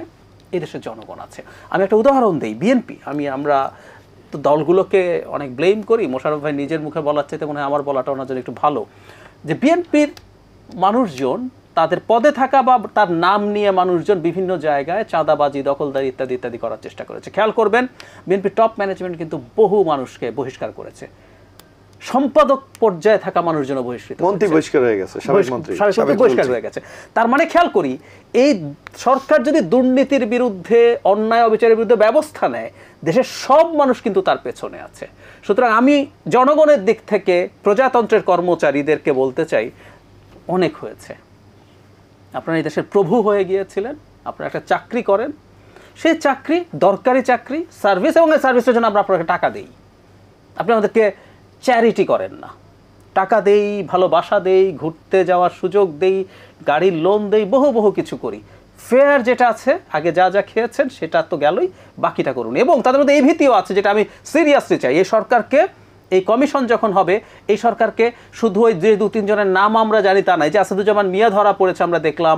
এই দেশের জনগণ আছে। আমি একটা উদাহরণ দিই, বিএনপি, আমরা তো দলগুলোকে অনেক ব্লেম করি, মোশাররফ ভাই নিজের মুখে বলার চাইতে মনে হয় আমার বলাটা ওনার জন্য একটু ভালো, যে বিএনপির মানুষজন তাদের পদে থাকা বা তার নাম নিয়ে মানুষজন বিভিন্ন জায়গায় চাঁদাবাজি, দখলদারি ইত্যাদি ইত্যাদি করার চেষ্টা করেছে। খেয়াল করবেন বিএনপির টপ ম্যানেজমেন্ট কিন্তু বহু মানুষকে বহিষ্কার করেছে, সম্পাদক পর্যায়ে থাকা মানুষজন বহিষ্কৃত, মন্ত্রী বহিষ্কার হয়ে গেছে, সাবেক মন্ত্রী বহিষ্কার হয়ে গেছে। তার মানে খেয়াল করি, এই সরকার যদি দুর্নীতির বিরুদ্ধে, অন্যায় অবিচারের বিরুদ্ধে ব্যবস্থা নেয়, দেশের সব মানুষ কিন্তু তার পেছনে আছে। সুতরাং আমি জনগণের দিক থেকে প্রজাতন্ত্রের কর্মচারীদেরকে বলতে চাই, অনেক হয়েছে। আপনারা এই দেশের প্রভু হয়ে গিয়েছিলেন, আপনারা একটা চাকরি করেন, সেই চাকরি দরকারি চাকরি, সার্ভিস, এবং এই সার্ভিসের জন্য আমরা আপনাকে টাকা দিই। আপনি আমাদেরকে চ্যারিটি করেন না, টাকা দেই, ভালোবাসা দেই, ঘুরতে যাওয়ার সুযোগ দেই, গাড়ির লোন দেই, বহু বহু কিছু করি। ফেয়ার যেটা আছে, আগে যা যা খেয়েছেন সেটা তো গেলই, বাকিটা করুন। এবং তাদের মধ্যে এই ভীতিও আছে, যেটা আমি সিরিয়াসলি চাই, এই সরকারকে, এই কমিশন যখন হবে, এই সরকারকে শুধু ওই যে 2-3 জনের নাম আমরা জানি তা নাই, যে আসাদুজ্জামান মিয়া ধরা পড়েছে আমরা দেখলাম,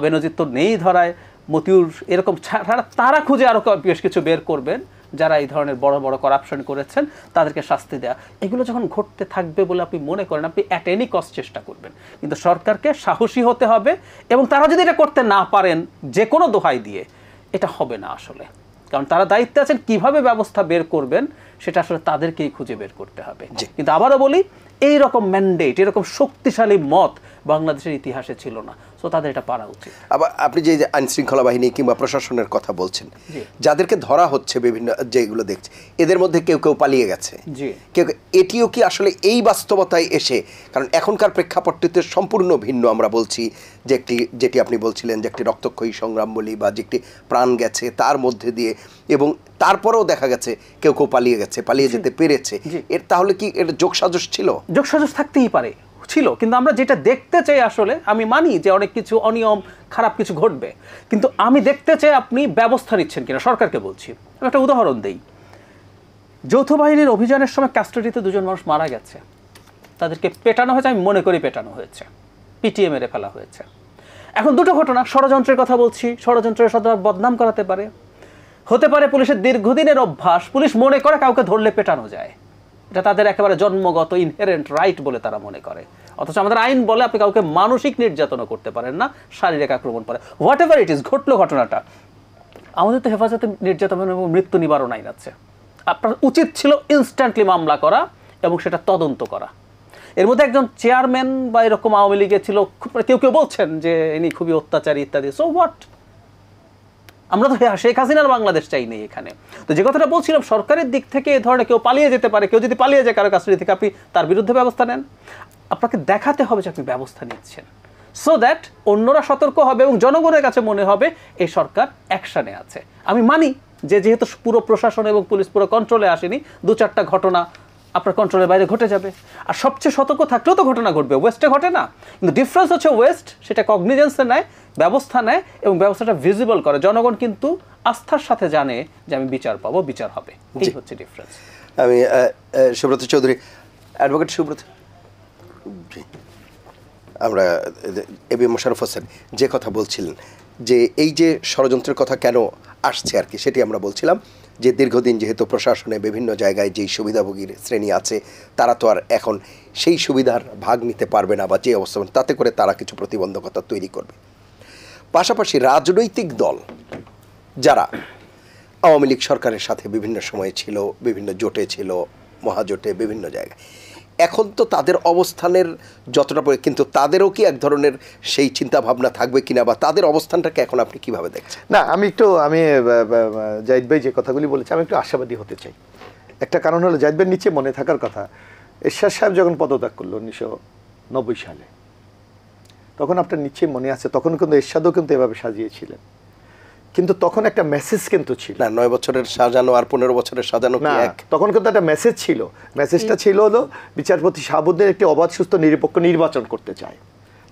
বেনজির তো নেই ধরায়, মতিউর, এরকম তারা খুঁজে আরও বেশ কিছু বের করবেন যারা এই ধরনের বড় বড় করাপশন করেছেন, তাদেরকে শাস্তি দেওয়া। এগুলো যখন ঘটতে থাকবে বলে আপনি মনে করেন, আপনি অ্যাট এনি কস্ট চেষ্টা করবেন। কিন্তু সরকারকে সাহসী হতে হবে, এবং তারা যদি এটা করতে না পারেন যে কোনো দোহাই দিয়ে, এটা হবে না আসলে। কারণ তারা দায়িত্বে আছেন, কিভাবে ব্যবস্থা বের করবেন সেটা আসলে তাদেরকেই খুঁজে বের করতে হবে। কিন্তু আবারও বলি, এই রকম ম্যান্ডেট, এরকম শক্তিশালী মত বাংলাদেশের ইতিহাসে ছিল না। সো তাদের এটা পারা উচিত। আবার আপনি যে আইন শৃঙ্খলা বাহিনী কিংবা প্রশাসনের কথা বলছেন, যাদেরকে ধরা হচ্ছে বিভিন্ন যেগুলো দেখছে, এদের মধ্যে কেউ কেউ পালিয়ে গেছে, কেউ, এটিও কি আসলে এই বাস্তবতায় এসে, কারণ এখনকার প্রেক্ষাপটটিতে সম্পূর্ণ ভিন্ন। আমরা বলছি যে যেটি আপনি বলছিলেন যে একটি রক্তক্ষয়ী সংগ্রাম বলি, বা যে একটি প্রাণ গেছে তার মধ্যে দিয়ে, এবং তারপরেও দেখা গেছে কেউ কেউ পালিয়ে গেছে, পালিয়ে যেতে পেরেছে, এর তাহলে কি এর যোগসাজশ ছিল? যোগসাজশ থাকতেই পারে, ছিল, কিন্তু আমরা যেটা দেখতে চাই, আসলে আমি মানি যে অনেক কিছু অনিয়ম খারাপ কিছু ঘটবে, কিন্তু আমি দেখতে চাই আপনি ব্যবস্থা নিচ্ছেন কিনা, সরকারকে বলছি। আমি একটা উদাহরণ দেই, যৌথ বাহিনীর অভিযানের সময় কাস্টাডিতে 2 জন মানুষ মারা গেছে, তাদেরকে পেটানো হয়েছে, আমি মনে করি পেটানো হয়েছে, পিটিএ মেরে ফেলা হয়েছে। এখন দুটো ঘটনা, ষড়যন্ত্রের কথা বলছি, ষড়যন্ত্রের সাথে বদনাম করাতে পারে, হতে পারে পুলিশের দীর্ঘদিনের অভ্যাস, পুলিশ মনে করে কাউকে ধরলে পেটানো যায়, এটা তাদের একেবারে জন্মগত ইনহেরেন্ট রাইট বলে তারা মনে করে, অথচ আমাদের আইন বলে আপনি কাউকে মানসিক নির্যাতনও করতে পারেন না, শারীরিক আক্রমণ করে, হোয়াট এভার ইট ইজ, ঘটলো ঘটনাটা। আমাদের তো হেফাজতে নির্যাতন এবং মৃত্যু নিবারণ আইন আছে, আপনার উচিত ছিল ইনস্ট্যান্টলি মামলা করা এবং সেটা তদন্ত করা। এর মধ্যে একজন চেয়ারম্যান বা এরকম আওয়ামী লীগে ছিল, কেউ কেউ বলছেন যে ইনি খুবই অত্যাচারী ইত্যাদি, সো হোয়াট, আমরা তো শেখ হাসিনার বাংলাদেশ চাই নেই এখানে। তো যে কথাটা বলছিলাম, সরকারের দিক থেকে এ ধরনের কেউ পালিয়ে যেতে পারে, কেউ যদি পালিয়ে যায় কারো কাস্টাডি থেকে, আপনি তার বিরুদ্ধে ব্যবস্থা নেন, আপনাকে দেখাতে হবে যে আপনি ব্যবস্থা নিচ্ছেন, সো দ্যাট অন্যরা সতর্ক হবে এবং জনগণের কাছে মনে হবে এই সরকার অ্যাকশানে আছে। আমি মানি যে যেহেতু পুরো প্রশাসন এবং পুলিশ পুরো কন্ট্রোলে আসেনি, 2-4টা ঘটনা আপনার কন্ট্রোলের বাইরে ঘটে যাবে, আর সবচেয়ে সতর্ক থাকলেও তো ঘটনা ঘটবে, ওয়েস্টে ঘটে না, কিন্তু ডিফারেন্স হচ্ছে ওয়েস্ট সেটা কগনিজেন্সে নেয়, ব্যবস্থা নেয় এবং ব্যবস্থাটা ভিজিবল করে, জনগণ কিন্তু আস্থার সাথে জানে যে আমি বিচার পাবো, বিচার হবে, এই হচ্ছে ডিফারেন্স। আমি সুব্রত চৌধুরী, অ্যাডভোকেট সুব্রত, আমরা এবি মোশাররফ হোসেন যে কথা বলছিলেন যে এই যে ষড়যন্ত্রের কথা কেন আসছে আর কি, সেটি আমরা বলছিলাম যে দীর্ঘদিন যেহেতু প্রশাসনে বিভিন্ন জায়গায় যেই সুবিধাভোগীর শ্রেণী আছে তারা তো আর এখন সেই সুবিধার ভাগ নিতে পারবে না, বা যে অবস্থা তাতে করে তারা কিছু প্রতিবন্ধকতা তৈরি করবে। পাশাপাশি রাজনৈতিক দল যারা আওয়ামী লীগ সরকারের সাথে বিভিন্ন সময়ে ছিল, বিভিন্ন জোটে ছিল, মহাজোটে, বিভিন্ন জায়গায়, এখন তো তাদের অবস্থানের যতটা কিন্তু তাদেরও কি এক ধরনের সেই চিন্তা ভাবনা থাকবে কিনা, বা তাদের অবস্থানটাকে এখন আপনি কিভাবে দেখছেন? না, আমি জাহিদ ভাই যে কথাগুলি বলেছি, আমি একটু আশাবাদী হতে চাই। একটা কারণ হলো, জাহিদ ভাইয়ের নিচে মনে থাকার কথা, এরশাদ সাহেব যখন পদত্যাগ করলো 1990 সালে, তখন আপনার নিচে মনে আছে, তখন কিন্তু এরশাদও কিন্তু এভাবে সাজিয়েছিলেন, কিন্তু তখন একটা মেসেজ কিন্তু ছিল না, 9 বছরের সাজানো আর 15 বছরের সাজানো কি এক? তখন কিন্তু একটা মেসেজ ছিল, মেসেজটা ছিল হলো বিচারপতি শাহাবুদ্দিন একটি অবাধ, সুস্থ, নিরপেক্ষ নির্বাচন করতে চায়,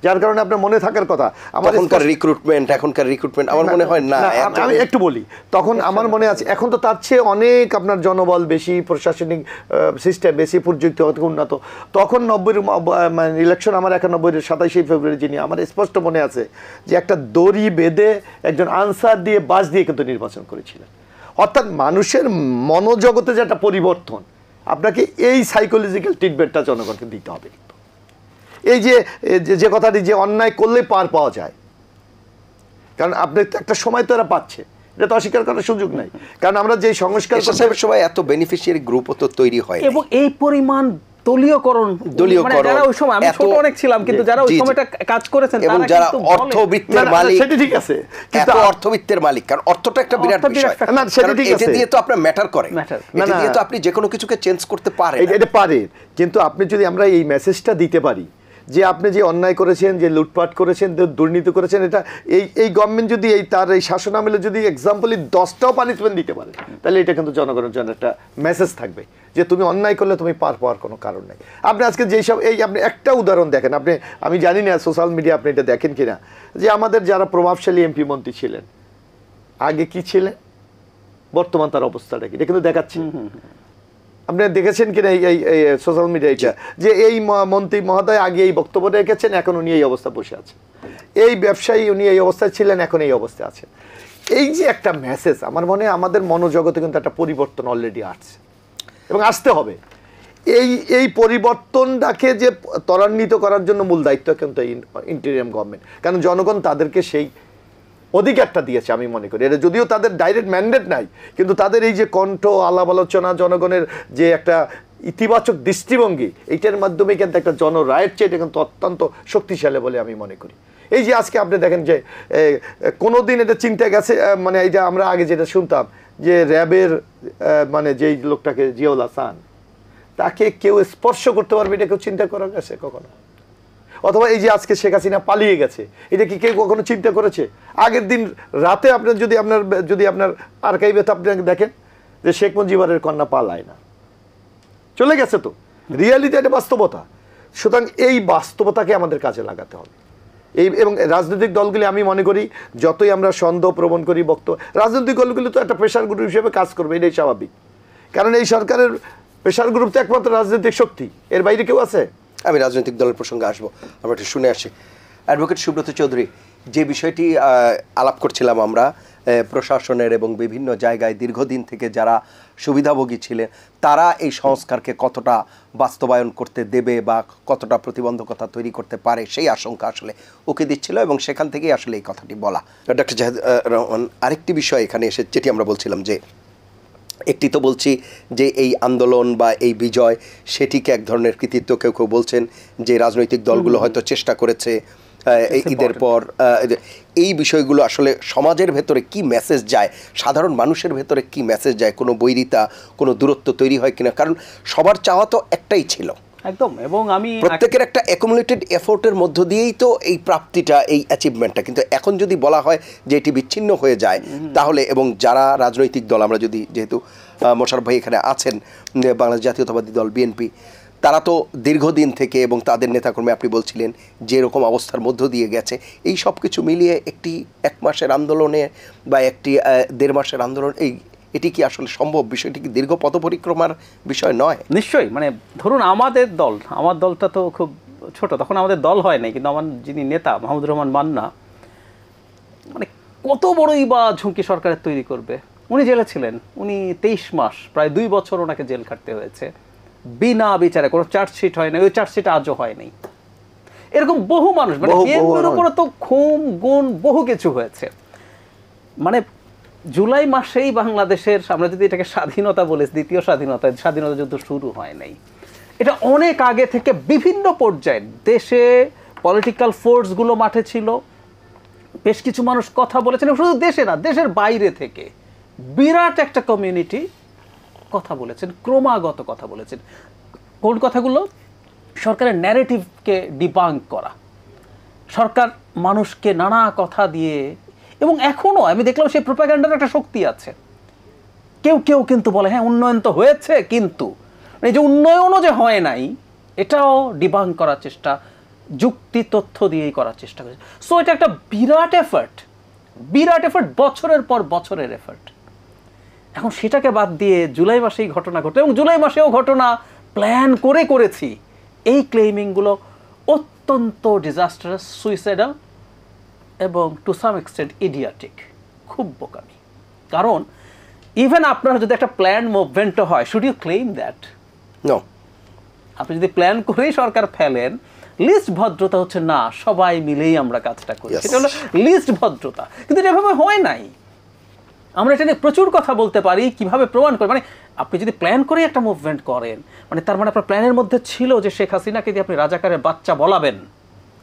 যার কারণে আপনার মনে থাকার কথা। এখনকার রিক্রুটমেন্ট আমার মনে হয় না, আমি একটু বলি, তখন আমার মনে আছে, এখন তো তার চেয়ে অনেক আপনার জনবল বেশি, প্রশাসনিক সিস্টেম বেশি, প্রযুক্তি উন্নত। তখন 90-এর ইলেকশন, আমার 91-এর 27শে ফেব্রুয়ারি, যিনি আমার স্পষ্ট মনে আছে যে একটা দড়ি বেঁধে একজন আনসার দিয়ে বাস দিয়ে কিন্তু নির্বাচন করেছিলেন। অর্থাৎ মানুষের মনোজগতে যে একটা পরিবর্তন, আপনাকে এই সাইকোলজিক্যাল ট্রিটমেন্টটা জনগণকে দিতে হবে। এই যে কথাটি, যে অন্যায় করলে পার পাওয়া যায়, কারণ আপনি একটা সময় তো এরা পাচ্ছে, এটা তো অস্বীকার করার সুযোগ নাই, কারণ আমরা যে সংস্কার সবাই এত বেনিফিশিয়ারি গ্রুপও তো তৈরি হয়, এবং এই পরিমাণ দলীয়করণ, যারা ওই সময়, আমি ছোট অনেক ছিলাম, কিন্তু যারা ওই সময়টা কাজ করেছেন, এবং যারা অর্থবিত্তের মালিক, সেটা ঠিক আছে, কিন্তু অর্থবিত্তের মালিক, কারণ অর্থটা একটা বিরাট বিষয়, না সেটা ঠিক আছে, এটা দিয়ে তো আপনার ম্যাটার করে, এটা দিয়ে তো আপনি যে কোনো কিছুকে চেঞ্জ করতে পারেন, এটা পারে, কিন্তু আপনি যদি আমরা এই মেসেজটা দিতে পারি যে আপনি যে অন্যায় করেছেন, যে লুটপাট করেছেন, দুর্নীতি করেছেন, এটা এই গভর্নমেন্ট যদি তার এই শাসন আমলে যদি এক্সাম্পলি 10টাও পানিশমেন্ট দিতে পারে, তাহলে এটা কিন্তু জনগণের জন্য একটা মেসেজ থাকবে যে তুমি অন্যায় করলে তুমি পার পাওয়ার কোনো কারণ নেই। আপনি আজকে যেসব আপনি একটা উদাহরণ দেখেন, আমি জানি না সোশ্যাল মিডিয়া আপনি এটা দেখেন কিনা, যে আমাদের যারা প্রভাবশালী এমপি মন্ত্রী ছিলেন, আগে কি ছিলেন, বর্তমান তার অবস্থাটা কি, এটা কিন্তু দেখাচ্ছি। আপনি দেখেছেন কিনা এই সোশ্যাল মিডিয়াটা, যে এই মন্ত্রী মহোদয় আগে এই বক্তব্য রেখেছেন, এখন উনি এই অবস্থা বসে আছেন, এই ব্যবসায়ী উনি এই অবস্থায় ছিলেন, এখন এই অবস্থায় আছেন। এই যে একটা মেসেজ, আমার মনে হয় আমাদের মনোজগতে কিন্তু একটা পরিবর্তন অলরেডি আসছে এবং আসতে হবে। এই পরিবর্তনটাকে যে ত্বরান্বিত করার জন্য মূল দায়িত্ব কিন্তু ইন্টেরিয়াম গভর্নমেন্ট, কারণ জনগণ তাদেরকে সেই অধিকারটা দিয়েছে আমি মনে করি। এটা যদিও তাদের ডাইরেক্ট ম্যান্ডেট নাই, কিন্তু তাদের এই যে কণ্ঠ, আলাপ আলোচনা, জনগণের যে একটা ইতিবাচক দৃষ্টিভঙ্গি, এইটার মাধ্যমে কিন্তু একটা জনরায়ের চেয়ে এটা কিন্তু অত্যন্ত শক্তিশালী বলে আমি মনে করি। এই যে আজকে আপনি দেখেন যে কোনোদিন এটা চিন্তা গেছে, মানে এই যে আমরা আগে যেটা শুনতাম যে র্যাবের মানে যেই লোকটাকে জিয়াউল হাসান, তাকে কেউ স্পর্শ করতে পারবে, এটা কেউ চিন্তা করা গেছে কখনো? অথবা এই যে আজকে শেখ হাসিনা পালিয়ে গেছে, এটা কি কেউ কখনো চিন্তা করেছে? আগের দিন রাতে আপনার যদি আপনার আর্কাইভে তো আপনি দেখেন যে শেখ মুজিবুরের কন্যা পালায় না, চলে গেছে তো, রিয়ালিটি একটা বাস্তবতা। সুতরাং এই বাস্তবতাকে আমাদের কাজে লাগাতে হবে। এবং রাজনৈতিক দলগুলি আমি মনে করি যতই আমরা সন্দেহ প্রবণ করি বক্তব্য, রাজনৈতিক দলগুলি তো একটা প্রেশার গ্রুপ হিসেবে কাজ করবে, এটাই স্বাভাবিক। কারণ এই সরকারের প্রেশার গ্রুপ তো একমাত্র রাজনৈতিক শক্তি, এর বাইরে কেউ আছে? আমি রাজনৈতিক দলের প্রসঙ্গে আসবো, আমরা একটু শুনে আসি। অ্যাডভোকেট সুব্রত চৌধুরী, যে বিষয়টি আলাপ করছিলাম আমরা, প্রশাসনের এবং বিভিন্ন জায়গায় দীর্ঘদিন থেকে যারা সুবিধাভোগী ছিলেন তারা এই সংস্কারকে কতটা বাস্তবায়ন করতে দেবে বা কতটা প্রতিবন্ধকতা তৈরি করতে পারে, সেই আশঙ্কা আসলে ওকে দিচ্ছিল এবং সেখান থেকেই আসলে এই কথাটি বলা। ডক্টর জাহিদ রহমান, আরেকটি বিষয় এখানে এসে যেটি আমরা বলছিলাম যে একটি তো বলছি যে এই আন্দোলন বা এই বিজয় সেটিকে এক ধরনের কৃতিত্ব, কেউ কেউ বলছেন যে রাজনৈতিক দলগুলো হয়তো চেষ্টা করেছে ঈদের পর। এই বিষয়গুলো আসলে সমাজের ভেতরে কি মেসেজ যায়, সাধারণ মানুষের ভেতরে কি মেসেজ যায়, কোনো বৈরিতা, কোনো দূরত্ব তৈরি হয় কিনা? কারণ সবার চাওয়া তো একটাই ছিল একদম, এবং আমি প্রত্যেকের একটা অ্যাকুমুলেটেড এফোর্টের মধ্য দিয়েই তো এই প্রাপ্তিটা, এই অ্যাচিভমেন্টটা। কিন্তু এখন যদি বলা হয় যে এটি বিচ্ছিন্ন হয়ে যায় তাহলে, এবং যারা রাজনৈতিক দল, আমরা যদি যেহেতু মোশাররফ ভাই এখানে আছেন, বাংলাদেশ জাতীয়তাবাদী দল বিএনপি, তারা তো দীর্ঘদিন থেকে এবং তাদের নেতাকর্মী আপনি বলছিলেন যেরকম অবস্থার মধ্য দিয়ে গেছে, এই সব কিছু মিলিয়ে একটি 1 মাসের আন্দোলনে বা একটি 1.5 মাসের আন্দোলন, এটি কি আসলে সম্ভব? বিষয়টি কি দীর্ঘ পথ পরিক্রমার বিষয় নয়? নিশ্চয়ই, মানে ধরুন আমার দলটা তো খুব ছোট, তখন আমাদের দল হয় নাই, কিন্তু আমার যিনি নেতা মাহমুদুর রহমান মান্না, মানে কত বড়ই বা ঝুঁকি সরকারের তৈরি করবে। উনি জেলে ছিলেন, উনি 23 মাস, প্রায় 2 বছর ওনাকে জেল কাটতে হয়েছে বিনা বিচারে, কোনো চার্জশিট হয় না, ওই চার্জশিট আজও হয় নাই। এরকম বহু মানুষ, মানে বিএনপির উপরে তো খুন গুণ বহু কিছু হয়েছে। মানে জুলাই মাসেই বাংলাদেশের, আমরা যদি এটাকে স্বাধীনতা বলি, দ্বিতীয় স্বাধীনতা যুদ্ধ শুরু হয় নাই। এটা অনেক আগে থেকে বিভিন্ন পর্যায়ে দেশে পলিটিক্যাল ফোর্সগুলো মাঠে ছিল, বেশ কিছু মানুষ কথা বলেছেন, শুধু দেশে না, দেশের বাইরে থেকে বিরাট একটা কমিউনিটি কথা বলেছেন, ক্রমাগত কথা বলেছেন। কোন কথাগুলো? সরকারের ন্যারেটিভকে ডিবাঙ্ক করা, সরকার মানুষকে নানা কথা দিয়ে, এবং এখনও আমি দেখলাম সেই প্রোপাগান্ডার একটা শক্তি আছে। কেউ কেউ কিন্তু বলে হ্যাঁ উন্নয়ন তো হয়েছে, কিন্তু এই যে উন্নয়নও যে হয় নাই এটাও ডিবাঙ্ক করার চেষ্টা, যুক্তি তথ্য দিয়েই করার চেষ্টা করেছে। সো এটা একটা বিরাট এফার্ট, বছরের পর বছরের এফার্ট। এখন সেটাকে বাদ দিয়ে জুলাই মাসেই ঘটনা ঘটে, এবং জুলাই মাসেও ঘটনা প্ল্যান করে করেছি, এই ক্লেইমিংগুলো অত্যন্ত ডিজাস্টারাস, সুইসাইডাল এবং টু সাম এক্সটেন্ট ইডিয়াটিক, খুব বোকামি। কারণ ইভেন আপনার যদি একটা প্ল্যান মুভমেন্টও হয়, should you claim that? No. আপনি যদি প্ল্যান করেই সরকার ফেলেন, লিস্ট ভদ্রতা হচ্ছে না সবাই মিলেই আমরা কাজটা করি, সেটা হলো লিস্ট ভদ্রতা। কিন্তু এটা এভাবে হয় নাই। আমরা এটা নিয়ে প্রচুর কথা বলতে পারি, কিভাবে প্রমাণ করে। মানে আপনি যদি প্ল্যান করে একটা মুভমেন্ট করেন, মানে তার মানে আপনার প্ল্যানের মধ্যে ছিল যে শেখ হাসিনাকে দিয়ে আপনি রাজাকারের বাচ্চা বলাবেন,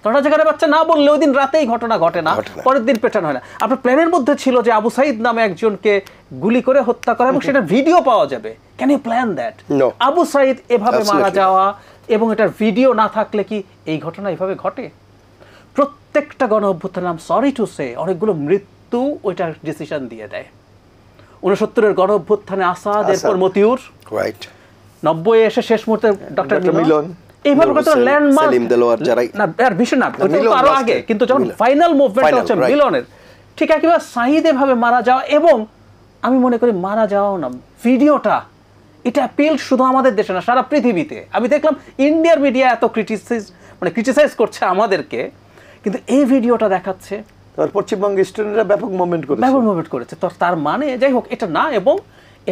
কারণ রাজাকারের বাচ্চা না বললে ওই দিন রাতেই ঘটনা ঘটে না, পরের দিন পেটানো হয় না। আপনার প্ল্যানের মধ্যে ছিল যে আবু সাইদ নামে একজনকে গুলি করে হত্যা করা, এবং সেটার ভিডিও পাওয়া যাবে। Can you plan that? Abu Sayeed এভাবে মারা যাওয়া এবং এটার ভিডিও না থাকলে কি এই ঘটনা এভাবে ঘটে? প্রত্যেকটা গণ অভ্যুত্থান, I am sorry to say, অনেকগুলো মৃত্যু ওইটার ডিসিশন দিয়ে দেয়। 69-এর গণ অভ্যুত্থানে আসাদ, এরপর মতিউর, 90 এসে শেষ মুহূর্তে ডক্টর মিলন, এইভাবে কত ল্যান্ডমার্ক, না আর ভীষণ না, আরো আগে, কিন্তু যখন ফাইনাল মুভমেন্ট হচ্ছে মিলনের, ঠিক একেবারে সাইদ এভাবে মারা যাওয়া। এবং আমি মনে করি মারা যাওয়াও না, ভিডিওটা এটা অ্যাপিল শুধু আমাদের দেশে না, সারা পৃথিবীতে। আমি দেখলাম ইন্ডিয়ার মিডিয়া এত ক্রিটিসাইজ করছে আমাদেরকে, কিন্তু এই ভিডিওটা দেখাচ্ছে পশ্চিমবঙ্গ স্টুডেন্টরা ব্যাপক মুভমেন্ট করেছে। তো তার মানে যাই হোক এটা না, এবং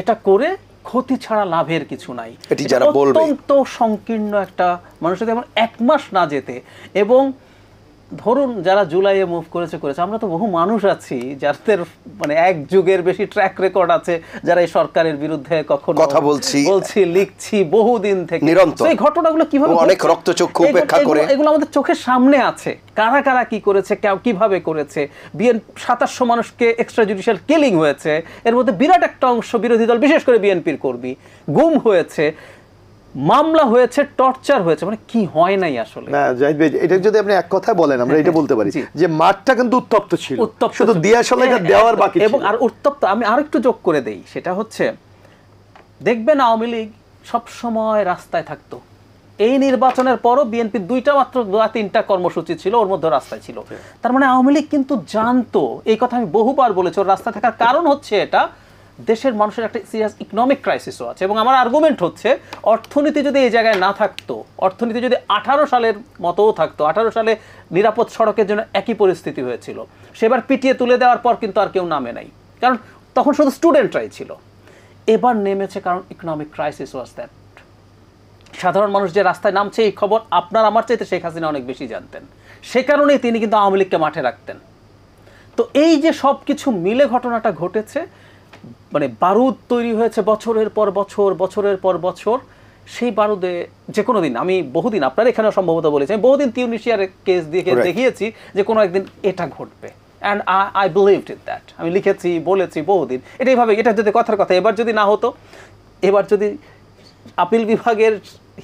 এটা করে ক্ষতি ছাড়া লাভের কিছু নাই। অত্যন্ত সংকীর্ণ একটা মানুষের যেমন 1 মাস না যেতে, এবং ধরুন যারা জুলাইয়ে মুভ করেছে, আমরা তো বহু মানুষ আছি যাদের মানে 1 যুগের বেশি ট্র্যাক রেকর্ড আছে, যারা এই সরকারের বিরুদ্ধে কখনো কথা বলছি, লিখছি বহুদিন থেকে নিরন্তর। এই ঘটনাগুলো কিভাবে, অনেক রক্তচক্ষু উপেক্ষা করে, এগুলো আমাদের চোখের সামনে আছে, কারা কারা কি করেছে, কিভাবে করেছে। 2700 মানুষকে এক্সট্রা জুডিশিয়াল কিলিং হয়েছে, এর মধ্যে বিরাট একটা অংশ বিরোধী দল, বিশেষ করে বিএনপির কর্মী, গুম হয়েছে, মামলা হয়েছে, টর্চার হয়েছে, মানে কি হয় নাই আসলে। না জাহিদ ভাই, এটা যদি আপনি এক কথায় বলেন, আমরা এটা বলতে পারি যে মাঠটা কিন্তু উত্তপ্ত ছিল, শুধু দিয়াশলাইটা দেওয়ার বাকি ছিল। এবং আর উত্তপ্ত, আমি আরেকটু যোগ করে দেই, সেটা হচ্ছে দেখবেন আওয়ামী লীগ সবসময় রাস্তায় থাকতো। এই নির্বাচনের পরও বিএনপির দুইটা মাত্র 2-3টা কর্মসূচি ছিল, ওর মধ্যে রাস্তায় ছিল। তার মানে আওয়ামী লীগ কিন্তু জানতো, এই কথা আমি বহুবার বলেছি, ওর রাস্তায় থাকার কারণ হচ্ছে এটা দেশের মানুষের একটা সিরিয়াস ইকোনমিক ক্রাইসিসও আছে। এবং আমার আর্গুমেন্ট হচ্ছে অর্থনীতি যদি এই জায়গায় না থাকতো, অর্থনীতি যদি 18 সালের মতোও থাকতো, 18 সালে নিরাপদ সড়কের জন্য একই পরিস্থিতি হয়েছিল, সেবার পিটিয়ে তুলে দেওয়ার পর কিন্তু আর কেউ নামে নাই, কারণ তখন শুধু স্টুডেন্টরাই ছিল। এবার নেমেছে কারণ ইকোনমিক ক্রাইসিস ওয়াজ দ্যাট। সাধারণ মানুষ যে রাস্তায় নামছে এই খবর আপনার আমার চাইতে শেখ হাসিনা অনেক বেশি জানতেন, সে কারণেই তিনি কিন্তু আওয়ামী লীগকে মাঠে রাখতেন। তো এই যে সব কিছু মিলে ঘটনাটা ঘটেছে, মানে বারুদ তৈরি হয়েছে বছরের পর বছর, বছরের পর বছর। সেই বারুদে যে কোনো দিন, আমি বহুদিন আপনার এখানেও সম্ভবত বলেছি, আমি বহুদিন তিউনিসিয়ার কেস দিয়ে দেখিয়েছি যে কোনো একদিন এটা ঘটবে। And I believed in that. আমি লিখেছি, বলেছি বহুদিন এটা এইভাবে। এটা যদি কথার কথা এবার যদি না হতো, এবার যদি আপিল বিভাগের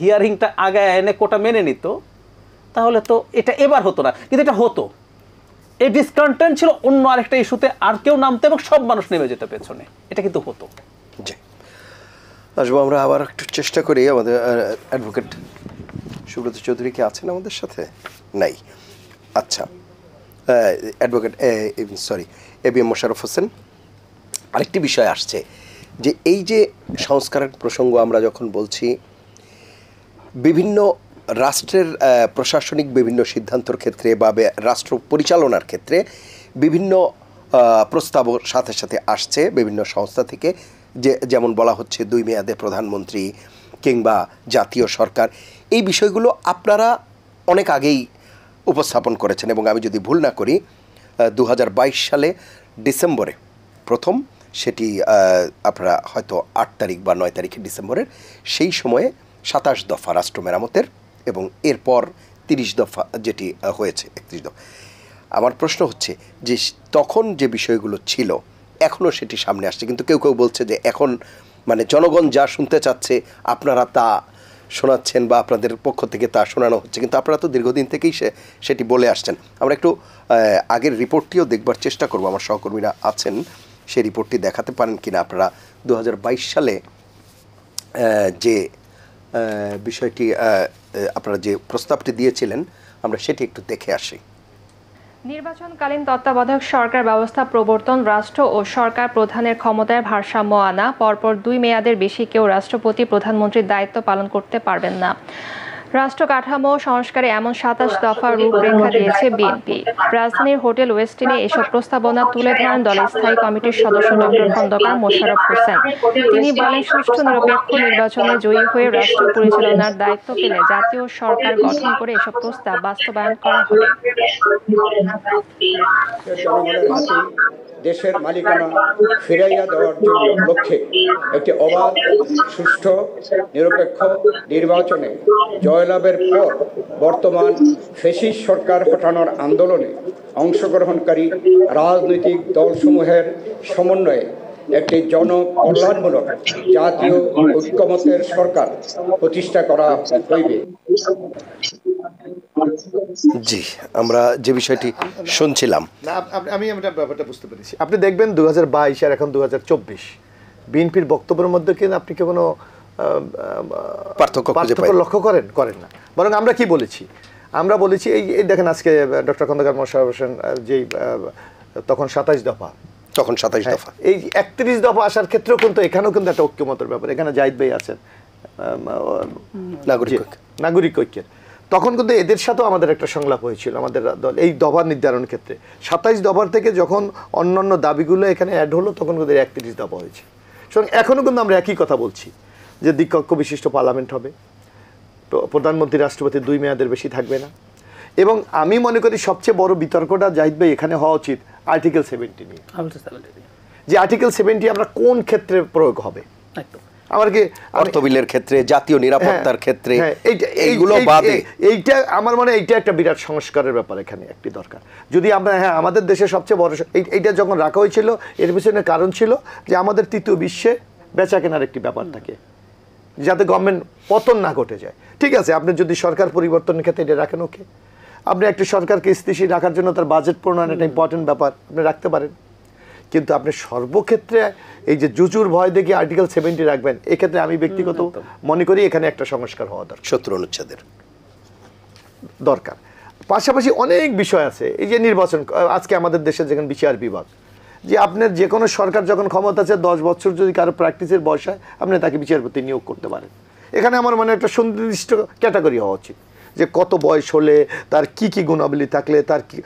হিয়ারিংটা আগে এনে কোটা মেনে নিত, তাহলে তো এটা এবার হতো না, কিন্তু এটা হতো। এই ডিসকন্টেন্ট ছিল অন্য আরেকটা ইস্যুতে, আর কেউ নামতে এবং সব মানুষ নেমে যেত পেছনে, এটা কিন্তু হতো। জি, আসবো আমরা আবার একটু চেষ্টা করি। আমাদের অ্যাডভোকেট সুব্রত চৌধুরী কি আছেন আমাদের সাথে? নাই। আচ্ছা, advocate sorry ABM Mosharraf Hossain, আরেকটি বিষয় আসছে যে এই যে সংস্কারের প্রসঙ্গ আমরা যখন বলছি, বিভিন্ন রাষ্ট্রের প্রশাসনিক বিভিন্ন সিদ্ধান্তর ক্ষেত্রে বা রাষ্ট্র পরিচালনার ক্ষেত্রে বিভিন্ন প্রস্তাবও সাথে সাথে আসছে বিভিন্ন সংস্থা থেকে, যেমন বলা হচ্ছে 2 মেয়াদে প্রধানমন্ত্রী কিংবা জাতীয় সরকার। এই বিষয়গুলো আপনারা অনেক আগেই উপস্থাপন করেছেন এবং আমি যদি ভুল না করি 2022 সালে ডিসেম্বরে প্রথম সেটি আপনারা হয়তো 8 তারিখ বা 9 তারিখে ডিসেম্বরের, সেই সময়ে 27 দফা রাষ্ট্র মেরামতের এবং এরপর 30 দফা যেটি হয়েছে 31 দফা। আমার প্রশ্ন হচ্ছে যে তখন যে বিষয়গুলো ছিল এখনও সেটি সামনে আসছে, কিন্তু কেউ কেউ বলছে যে এখন মানে জনগণ যা শুনতে চাচ্ছে আপনারা তা শোনাচ্ছেন বা আপনাদের পক্ষ থেকে তা শোনানো হচ্ছে, কিন্তু আপনারা তো দীর্ঘদিন থেকেই সেটি বলে আসছেন। আমরা একটু আগের রিপোর্টটিও দেখবার চেষ্টা করব, আমার সহকর্মীরা আছেন, সেই রিপোর্টটি দেখাতে পারেন কিনা আপনারা 2022 সালে যে বিষয়টি আপনারা যে প্রস্তাবটি দিয়েছিলেন আমরা সেটি একটু দেখে আসি। নির্বাচনকালীন তত্ত্বাবধায়ক সরকার ব্যবস্থা প্রবর্তন, রাষ্ট্র ও সরকার প্রধানের ক্ষমতায় ভারসাম্য আনা, পরপর 2 মেয়াদের বেশি কেউ রাষ্ট্রপতি প্রধানমন্ত্রীর দায়িত্ব পালন করতে পারবেন না। রাষ্ট্র কাঠামো সংস্কারে এমন 27 দফার রূপরেখা দিয়েছে বিএনপি। রাজধানীর হোটেল ওয়েস্টিনে এসব প্রস্তাবনা তুলে ধরেন দলের স্থায়ী কমিটির সদস্য ডক্টর খন্দকার মোশাররফ হোসেন। তিনি বলেন, সুষ্ঠু নিরপেক্ষ নির্বাচনে জয়ী হয়ে রাষ্ট্র পরিচালনার দায়িত্ব পেলে জাতীয় সরকার গঠন করে এসব প্রস্তাব বাস্তবায়ন করা হবে। জনগণের হাতে দেশের মালিকানা ফিরাইয়া দেওয়ার জন্য লক্ষ্যে একটি অবাধ, সুষ্ঠু, নিরপেক্ষ নির্বাচনে জয়লাভের পর বর্তমান ফ্যাসিস্ট সরকার হটানোর আন্দোলনে অংশগ্রহণকারী রাজনৈতিক দলসমূহের সমন্বয়ে একটি জনকল্যাণমূলক জাতীয় ঐক্যমত্যের সরকার প্রতিষ্ঠা করা হইবে। জি, আমরা যে বিষয়টি শুনছিলাম, না আমি ব্যাপারটা বুঝতে পেরেছি। আপনি দেখবেন 2022 আর এখন 2024 বিএনপির বক্তব্যের মধ্যে কিন্তু আপনি কি কোনো পার্থক্য লক্ষ্য করেন না। বরং আমরা কি বলেছি, আমরা বলেছি এই দেখেন আজকে ডক্টর খন্দকার মোশাররফ হোসেন যেই তখন 27 দফা, তখন 27 দফা, এই 31 দফা আসার ক্ষেত্রেও কিন্তু এখানেও কিন্তু একটা ঐক্যমতের ব্যাপার। এখানে জাহিদ ভাই আছেন নাগরিক ঐক্যের, তখন কিন্তু এদের সাথেও আমাদের একটা সংলাপ হয়েছিল আমাদের দল এই দফা নির্ধারণের ক্ষেত্রে। 27 দফার থেকে যখন অন্যান্য দাবিগুলো এখানে অ্যাড হলো তখন কিন্তু 31 দফা হয়েছে। সুতরাং এখনও কিন্তু আমরা একই কথা বলছি যে দ্বিকক্ষ বিশিষ্ট পার্লামেন্ট হবে, প্রধানমন্ত্রী রাষ্ট্রপতি 2 মেয়াদের বেশি থাকবে না। এবং আমি মনে করি সবচেয়ে বড় বিতর্কটা জাহিদ ভাই এখানে হওয়া উচিত আর্টিকেল 70 নিয়ে, যে আর্টিকেল 70 আমরা কোন ক্ষেত্রে প্রয়োগ হবে। আমার কি অর্থ বিলের ক্ষেত্রে, জাতীয় নিরাপত্তার ক্ষেত্রে, এইগুলো বাদে এইটা আমার মনে হয় এইটা একটা বিরাট সংস্কারের ব্যাপার এখানে একটি দরকার। যদি আমরা আমাদের দেশে সবচেয়ে বড় এইটা যখন রাখা হয়েছিল এর পিছনে কারণ ছিল যে আমাদের তৃতীয় বিশ্বে বেচা কেনার একটি ব্যাপার থাকে, যাতে গভর্নমেন্ট পতন না ঘটে যায়। ঠিক আছে, আপনি যদি সরকার পরিবর্তনের ক্ষেত্রে এটা রাখেন, ওকে, আপনি একটি সরকারকে স্থিতিশীল রাখার জন্য তার বাজেট প্রণয়ন একটা ইম্পর্টেন্ট ব্যাপার, আপনি রাখতে পারেন। কিন্তু আপনি সর্বক্ষেত্রে এই যে জুজুর ভয় দেখে আর্টিকেল 70 রাখবেন, এক্ষেত্রে আমি ব্যক্তিগত মনে করি এখানে একটা সংস্কার হওয়া দরকার, শত্রু অনুচ্ছেদের দরকার। পাশাপাশি অনেক বিষয় আছে, এই যে নির্বাচন, আজকে আমাদের দেশে যেখানে বিচার বিভাগ, যে আপনার যে কোনো সরকার যখন ক্ষমতা আছে 10 বছর যদি কারো প্র্যাকটিসের বয়স হয় আপনি তাকে বিচারপতি নিয়োগ করতে পারেন। এখানে আমার মানে একটা সুনির্দিষ্ট ক্যাটাগরি হওয়া উচিত, যে কত বয়স হলে তার কি কি গুণাবলী থাকলে তার কি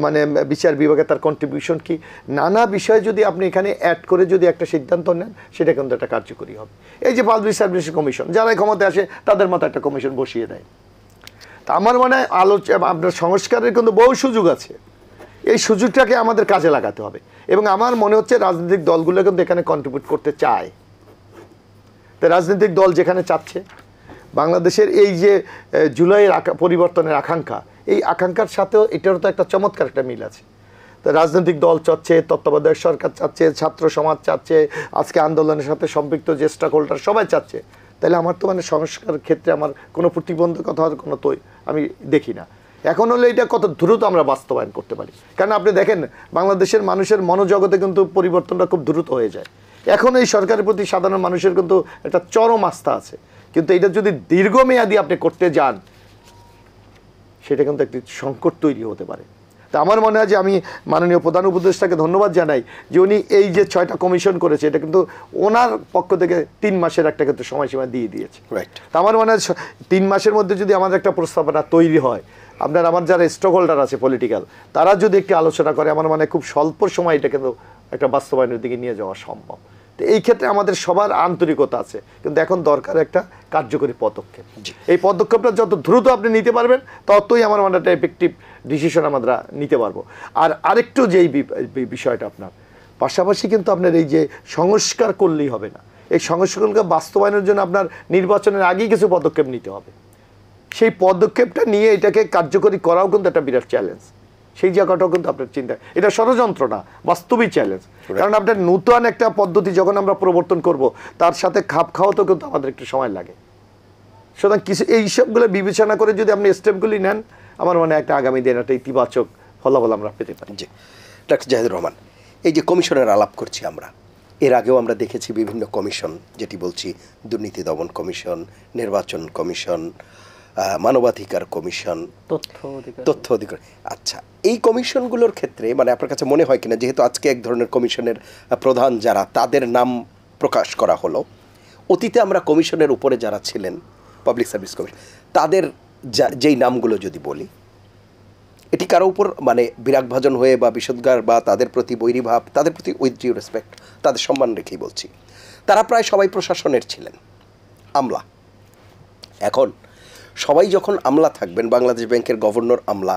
মানে বিচার বিভাগে তার কন্ট্রিবিউশন কি, নানা বিষয়ে যদি আপনি এখানে অ্যাড করে যদি একটা সিদ্ধান্ত নেন সেটা কিন্তু একটা কার্যকরী হবে। এই যে পাবলিক সার্ভিস কমিশন, যারা ক্ষমতায় আসে তাদের মতো একটা কমিশন বসিয়ে দেয়। তা আমার মনে হয় আপনার সংস্কারের কিন্তু বহু সুযোগ আছে, এই সুযোগটাকে আমাদের কাজে লাগাতে হবে। এবং আমার মনে হচ্ছে রাজনৈতিক দলগুলো কিন্তু এখানে কন্ট্রিবিউট করতে চায়। তো রাজনৈতিক দল যেখানে চাচ্ছে, বাংলাদেশের এই যে জুলাইয়ের পরিবর্তনের আকাঙ্ক্ষা, এই আকাঙ্ক্ষার সাথেও এটারও তো একটা চমৎকার একটা মিল আছে। তো রাজনৈতিক দল চাচ্ছে, তত্ত্বাবধায়ক সরকার চাচ্ছে, ছাত্র সমাজ চাচ্ছে, আজকে আন্দোলনের সাথে সম্পৃক্ত যে স্টেক হোল্ডার সবাই চাচ্ছে, তাহলে আমার তো মানে সংস্কার ক্ষেত্রে আমার কোনো প্রতিবন্ধকতা হওয়ার কোনো তো আমি দেখি না। এখন হলে এটা কত দ্রুত আমরা বাস্তবায়ন করতে পারি, কারণ আপনি দেখেন বাংলাদেশের মানুষের মনোজগতে কিন্তু পরিবর্তনটা খুব দ্রুত হয়ে যায়। এখন এই সরকারের প্রতি সাধারণ মানুষের কিন্তু একটা চরম আস্থা আছে, কিন্তু এটা যদি দীর্ঘমেয়াদী আপনি করতে যান সেটা কিন্তু একটি সংকট তৈরি হতে পারে। তা আমার মনে হয় যে আমি মাননীয় প্রধান উপদেষ্টাকে ধন্যবাদ জানাই যে উনি এই যে 6টা কমিশন করেছে, এটা কিন্তু ওনার পক্ষ থেকে 3 মাসের একটা কিন্তু সময়সীমা দিয়ে দিয়েছে। তা আমার মনে হয় 3 মাসের মধ্যে যদি আমাদের একটা প্রস্তাবনা তৈরি হয়, আমার যারা স্টক হোল্ডার আছে পলিটিক্যাল, তারা যদি একটি আলোচনা করে, আমার মনে হয় খুব স্বল্প সময় এটা কিন্তু একটা বাস্তবায়নের দিকে নিয়ে যাওয়া সম্ভব। তো এই ক্ষেত্রে আমাদের সবার আন্তরিকতা আছে, কিন্তু এখন দরকার একটা কার্যকরী পদক্ষেপ। এই পদক্ষেপটা যত দ্রুত আপনি নিতে পারবেন ততই আমার মনে একটা এফেক্টিভ ডিসিশন আমরা নিতে পারবো। আর আরেকটু যেই বিষয়টা আপনার পাশাপাশি কিন্তু আপনার এই যে সংস্কার করলেই হবে না, এই সংস্কারকে বাস্তবায়নের জন্য আপনার নির্বাচনের আগেই কিছু পদক্ষেপ নিতে হবে। সেই পদক্ষেপটা নিয়ে এটাকে কার্যকরী করাও কিন্তু একটা বিরাট চ্যালেঞ্জ। সেই জায়গাটাও কিন্তু আপনার চিন্তা, এটা ষড়যন্ত্র না, বাস্তবিক চ্যালেঞ্জ। কারণ আপনার নূতন একটা পদ্ধতি যখন আমরা প্রবর্তন করব, তার সাথে খাপ খাওয়াতেও কিন্তু আমাদের একটু সময় লাগে। সুতরাং কিছু এইসবগুলো বিবেচনা করে যদি আপনি স্টেপগুলি নেন, আমার মনে হয় একটা আগামী দিন একটা ইতিবাচক ফলাফল আমরা পেতে পারি। জি, ডাক্তার জাহিদুর রহমান, এই যে কমিশনের আলাপ করছি আমরা, এর আগেও আমরা দেখেছি বিভিন্ন কমিশন, যেটি বলছি দুর্নীতি দমন কমিশন, নির্বাচন কমিশন, মানবাধিকার কমিশন, তথ্য অধিকার। আচ্ছা, এই কমিশনগুলোর ক্ষেত্রে মানে আপনার কাছে মনে হয় কিনা, যেহেতু আজকে এক ধরনের কমিশনের প্রধান যারা, তাদের নাম প্রকাশ করা হলো, অতীতে আমরা কমিশনের উপরে যারা ছিলেন, পাবলিক সার্ভিস কমিশন, তাদের যেই নামগুলো যদি বলি, এটি কারো উপর মানে বিরাগভাজন হয়ে বা বিষোদ্গার বা তাদের প্রতি বৈরীভাব, তাদের প্রতি উইথ ডিউ রেসপেক্ট, তাদের সম্মান রেখেই বলছি, তারা প্রায় সবাই প্রশাসনের ছিলেন, আমলা। এখন সবাই যখন আমলা থাকবেন, বাংলাদেশ ব্যাংকের গভর্নর আমলা,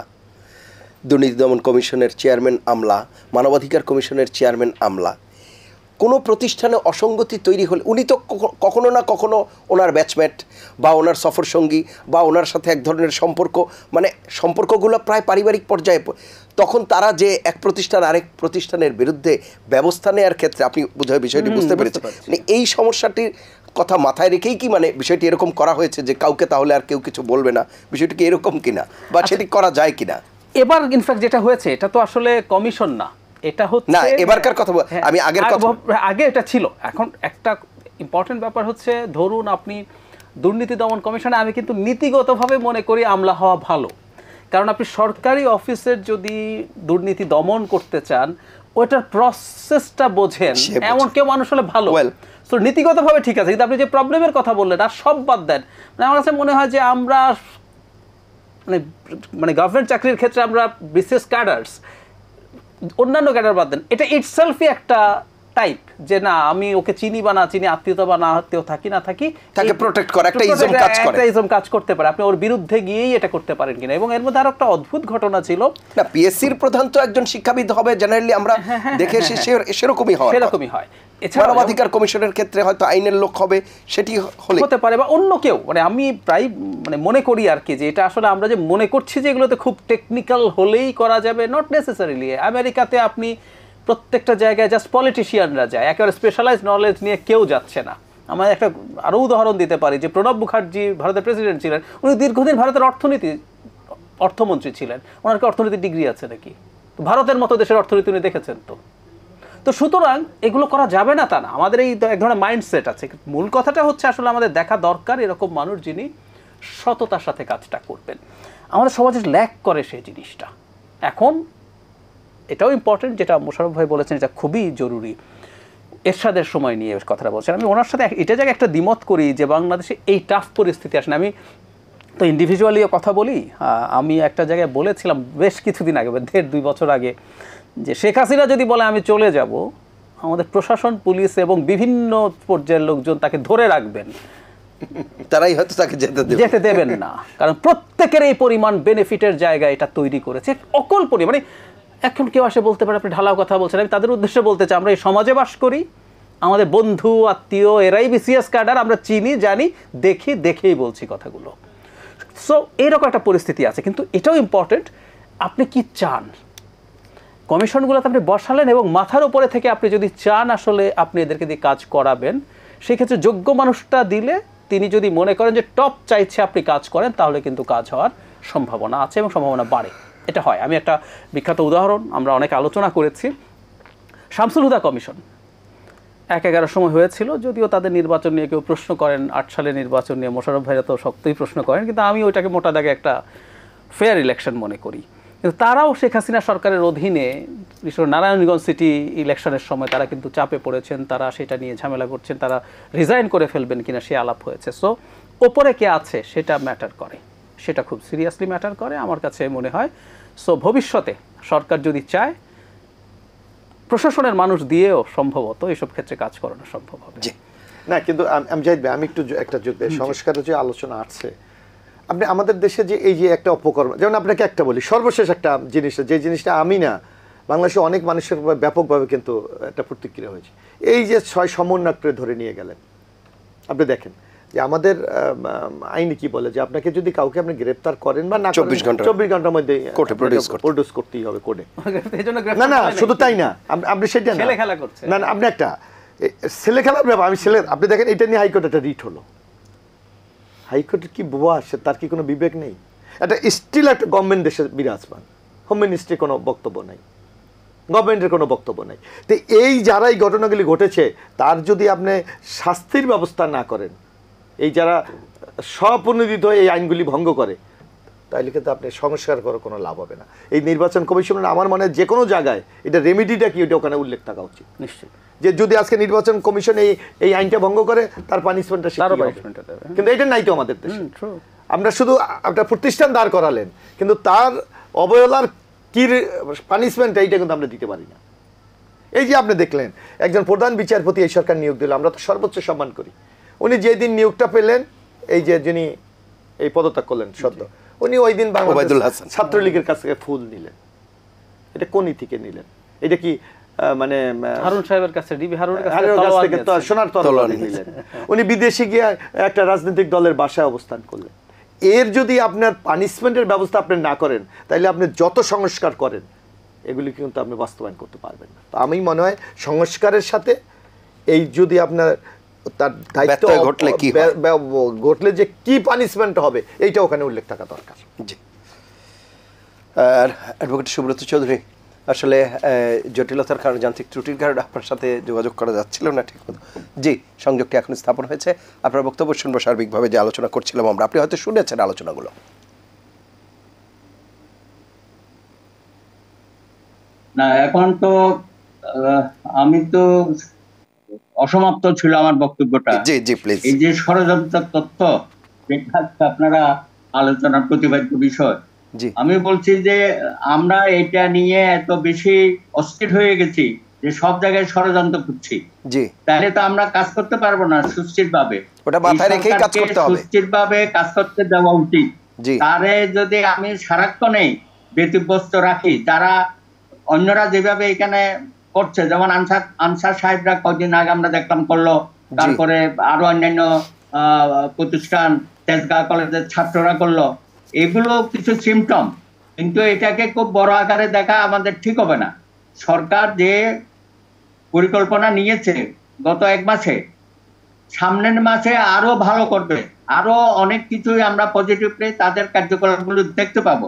দুর্নীতি দমন কমিশনের চেয়ারম্যান আমলা, মানবাধিকার কমিশনের চেয়ারম্যান আমলা, কোনো প্রতিষ্ঠানে অসঙ্গতি তৈরি হলে উনি তো কখনো না কখনো ওনার ব্যাচমেট বা ওনার সফর সঙ্গী বা ওনার সাথে এক ধরনের সম্পর্ক, মানে সম্পর্কগুলো প্রায় পারিবারিক পর্যায়ে, তখন তারা যে এক প্রতিষ্ঠান আরেক প্রতিষ্ঠানের বিরুদ্ধে ব্যবস্থা নেওয়ার ক্ষেত্রে, আপনি বোধহয় বিষয়টি বুঝতে পেরেছেন, মানে এই সমস্যাটির কথা মাথায় রেখেই কি মানে বিষয়টি এরকম করা হয়েছে যে কাউকে তাহলে আর কেউ কিছু বলবে না, বিষয়টি কি এরকম কিনা বা সেটি করা যায় কিনা? এবার ইনফ্যাক্ট যেটা হয়েছে এটা তো আসলে কমিশন না, এটা হচ্ছে না, এবারকার কথা আমি আগের কথা, আগে এটা ছিল। এখন একটা ইম্পর্টেন্ট ব্যাপার হচ্ছে, ধরুন আপনি দুর্নীতি দমন কমিশনে, আমি কিন্তু নীতিগতভাবে মনে করি আমলা হওয়া ভালো, কারণ আপনি সরকারি অফিসের যদি দুর্নীতি দমন করতে চান, ওইটার প্রসেসটা বোঝেন এমন কেউ মানুষ হলে ভালো। তো নীতিগতভাবে ঠিক আছে, কিন্তু আপনি যে প্রবলেমের কথা বললেন আর সব বাদ দেন, মানে আমার কাছে মনে হয় যে আমরা মানে গভর্নমেন্ট চাকরির ক্ষেত্রে আমরা বিশেষ ক্যাডার্স, অন্যান্য ক্যাডার বাদ দেন, এটা ইটসেলফই একটা টাইপ, যে না আমি ওকে চিনি বা না চিনি, আত্মীয়তা বা না আত্মীয় থাকি না থাকি, তাকে প্রোটেক্ট করে একটা ইজম কাজ করে, একটা ইজম কাজ করতে পারে, আপনি ওর বিরুদ্ধে গিয়েই এটা করতে পারেন কিনা। এবং এর মধ্যে আরো একটা অদ্ভুত ঘটনা ছিল, না পিএসসির প্রধান তো একজন শিক্ষাবিদ হবে জেনারেলি, আমরা দেখে সেরকমই হয়, সেরকমই হয়। মানবাধিকার কমিশনের ক্ষেত্রে হয়তো আইনের লোক হবে, সেটি হতে পারে বা অন্য কেউ, মানে আমি প্রায় মানে মনে করি আর কি, যে এটা আসলে আমরা যে মনে করছি যে এগুলোতে খুব টেকনিক্যাল হলেই করা যাবে, নট নেসেসারিলি। আমেরিকাতে আপনি প্রত্যেকটা জায়গায় জাস্ট পলিটিশিয়ানরা যায়, একেবারে স্পেশালাইজড নলেজ নিয়ে কেউ যাচ্ছে না। আমরা একটা আরও উদাহরণ দিতে পারি, যে প্রণব মুখার্জি ভারতের প্রেসিডেন্ট ছিলেন, উনি দীর্ঘদিন ভারতের অর্থমন্ত্রী ছিলেন, ওনার কি অর্থনীতির ডিগ্রি আছে নাকি? ভারতের মতো দেশের অর্থনীতি উনি দেখেছেন তো তো সুতরাং এগুলো করা যাবে না তা না, আমাদের এই এক ধরনের মাইন্ডসেট আছে। মূল কথাটা হচ্ছে আসলে আমাদের দেখা দরকার এরকম মানুষ যিনি সততার সাথে কাজটা করবেন। আমাদের সমাজে ল্যাক করে সেই জিনিসটা। এখন এটাও ইম্পর্টেন্ট, যেটা মোশাররফ ভাই বলেছেন, এটা খুবই জরুরি। এরশাদের সময় নিয়ে কথাটা বলছেন, আমি ওনার সাথে এটা জায়গায় একটা দ্বিমত করি যে বাংলাদেশে এই টাফ পরিস্থিতি আসে না। আমি তো ইন্ডিভিজুয়ালিও কথা বলি, আমি একটা জায়গায় বলেছিলাম বেশ কিছুদিন আগে, 1.5-2 বছর আগে, যে শেখ হাসিনা যদি বলে আমি চলে যাব, আমাদের প্রশাসন, পুলিশ এবং বিভিন্ন পর্যায়ের লোকজন তাকে ধরে রাখবেন, তারাই হয়তো তাকে যেতে দেবেন না। কারণ প্রত্যেকের এই পরিমাণ বেনিফিটের জায়গা এটা তৈরি করেছে, অকল্পনীয়। মানে এখন কেউ আসে বলতে পারে আপনি ঢালাও কথা বলছেন, আমি তাদের উদ্দেশ্যে বলতে চাই আমরা এই সমাজে বাস করি, আমাদের বন্ধু আত্মীয় এরাই বিসিএস ক্যাডার, আমরা চিনি জানি দেখেই বলছি কথাগুলো। সো এইরকম একটা পরিস্থিতি আছে, কিন্তু এটাও ইম্পর্টেন্ট, আপনি কি চান। কমিশনগুলোতে আপনি বসালেন এবং মাথার উপরে থেকে আপনি যদি চান আসলে আপনি এদেরকে দিয়ে কাজ করাবেন, সেক্ষেত্রে যোগ্য মানুষটা দিলে তিনি যদি মনে করেন যে টপ চাইছে আপনি কাজ করেন, তাহলে কিন্তু কাজ হওয়ার সম্ভাবনা আছে এবং সম্ভাবনা বাড়ে। এটা হয়। আমি একটা বিখ্যাত উদাহরণ আমরা অনেক আলোচনা করেছি, শামসুল হুদা কমিশন 1-11 সময় হয়েছিল, যদিও তাদের নির্বাচন নিয়ে কেউ প্রশ্ন করেন, 8 সালে নির্বাচন নিয়ে মোশাররফ ভাইরা তো শক্তই প্রশ্ন করেন, কিন্তু আমি ওইটাকে মোটা দাগে একটা ফেয়ার ইলেকশন মনে করি। কিন্তু তারাও শেখ হাসিনা সরকারের অধীনে, বিশেষ করে নারায়ণগঞ্জ সিটি ইলেকশনের সময় তারা কিন্তু চাপে পড়েছেন, তারা সেটা নিয়ে ঝামেলা করছেন, তারা রিজাইন করে ফেলবেন কিনা সে আলাপ হয়েছে। সো ওপরে কে আছে সেটা ম্যাটার করে, সেটা খুব সিরিয়াসলি ম্যাটার করে আমার কাছে মনে হয়। সো ভবিষ্যতে সরকার যদি চায়, প্রশাসনের মানুষ দিয়েও সম্ভবত এইসব ক্ষেত্রে কাজ করানো সম্ভব হবে। না, কিন্তু আমজাহিদ ভাই, আমি একটু একটা সংস্কারের যে আলোচনা আছে, আপনি আমাদের দেশে যে এই যে একটা অপকর্ম, যেমন আপনাকে একটা বলি, সর্বশেষ একটা জিনিস, যে জিনিসটা আমি না, বাংলাদেশে অনেক মানুষের ব্যাপকভাবে কিন্তু একটা প্রতিক্রিয়া হয়েছে, এই যে 6 সমন্বয়ককে ধরে নিয়ে গেলেন। আপনি দেখেন যে আমাদের আইনে কি বলে যে আপনাকে যদি কাউকে আপনি গ্রেফতার করেন বা না 24 ঘন্টার মধ্যে কোর্টে প্রডিউস করতেই হবে কোর্টে। না শুধু তাই না, আপনি সেটা না, না আপনি একটা ছেলে খেলার ব্যাপার, আপনি দেখেন এটা নিয়ে হাইকোর্টে একটা রিট হলো। হাইকোর্টের কি বোয়া, তার কি কোনো বিবেক নেই? এটা স্টিল একটা গভর্নমেন্ট দেশে বিরাজমান, হোম মিনিস্ট্রির কোনো বক্তব্য নাই, গভর্নমেন্টের কোনো বক্তব্য নাই। তো এই যারা এই ঘটনাগুলি ঘটেছে, তার যদি আপনি শাস্তির ব্যবস্থা না করেন, এই যারা স্বপ্রণোদিত এই আইনগুলি ভঙ্গ করে, তাহলে কিন্তু আপনি সংস্কার করার কোনো লাভ হবে না। এই নির্বাচন কমিশন আমার মনে হয় যে কোনো জায়গায় এটা রেমিডিটা কি, ওটা ওখানে উল্লেখ থাকা উচিত নিশ্চয়ই, যে যদি আজকে নির্বাচন কমিশন এই আইনটা ভঙ্গ করে তার পানিশমেন্টটা, কিন্তু এটা নাই তো আমাদের দেশে। আমরা শুধু একটা প্রতিষ্ঠান দাঁড় করালেন, কিন্তু তার অবহেলার কি পানিশমেন্ট এইটা কিন্তু আমরা দিতে পারি না। এই যে আপনি দেখলেন একজন প্রধান বিচারপতি এই সরকার নিয়োগ দিল, আমরা তো সর্বোচ্চ সম্মান করি। উনি যেদিন নিয়োগটা পেলেন, এই যে যিনি এই পদত্যাগ করলেন সদ্য, উনি ওই দিন বাংলাদেশ ছাত্রলীগের কাছ থেকে ফুল নিলেন। এটা কোন নীতিকে নিলেন? এটা কি মানে হারুন সাহেবের কাছে, ডিবি হারুনের কাছে সোনার তলোয়ার নিলেন। উনি বিদেশে গিয়ে একটা রাজনৈতিক দলের বাসায় অবস্থান করলেন। এর যদি আপনার পানিশমেন্টের ব্যবস্থা আপনি না করেন, তাহলে আপনি যত সংস্কার করেন এগুলি কিন্তু আপনি বাস্তবায়ন করতে পারবেন না। তো আমি মনে হয় সংস্কারের সাথে এই যদি আপনার তার দায়িত্ব ঘটলে যে কি পানিশমেন্ট হবে, এইটা ওখানে উল্লেখ থাকা দরকার। জি, আর অ্যাডভোকেট সুব্রত চৌধুরী, আসলে জটিলতার কারণে, যান্ত্রিক ত্রুটির কারণে আপনার সাথে যোগাযোগ করা যাচ্ছিল না ঠিক মতো। জি, সংযোগটি এখন স্থাপন হয়েছে। আপনার বক্তব্য শুনবো সার্বিকভাবে যে আলোচনা করছিলাম আমরা, আপনি হয়তো শুনেছেন আলোচনাগুলো। না, এখন তো আমি তো অসমাপ্ত ছিল আমার বক্তব্যটা। জি জি প্লিজ। এই যে ষড়যন্ত্র তথ্য, আপনারা আলোচনার প্রতিবাদ্য বিষয়, আমি বলছি যে আমরা এটা নিয়ে এত বেশি অস্থির হয়ে গেছি যে সব জায়গায় ষড়যন্ত্র করছি। তাহলে তো আমরা কাজ করতে পারবো না সুস্থিরভাবে। ওটা মাথায় রেখেই কাজ করতে হবে, সুস্থিরভাবে কাজ করতে দেওয়া উচিত। তারে যদি আমি সারাক্ষণেই ব্যতিব্যস্ত রাখি, যারা অন্যরা যেভাবে এখানে করছে, যেমন আনসার সাহেবরা কদিন আগে আমরা দেখলাম করলো, তারপরে আরো অন্যান্য প্রতিষ্ঠান, তেজগাঁও কলেজের ছাত্ররা করলো, এগুলো কিছু সিমটম, কিন্তু এটাকে খুব বড় আকারে দেখা আমাদের ঠিক হবে না। সরকার যে পরিকল্পনা নিয়েছে গত 1 মাসে, সামনের মাসে আরো ভালো করবে, আরো অনেক কিছুই আমরা পজিটিভলি তাদের কার্যকলাপগুলো দেখতে পাবো।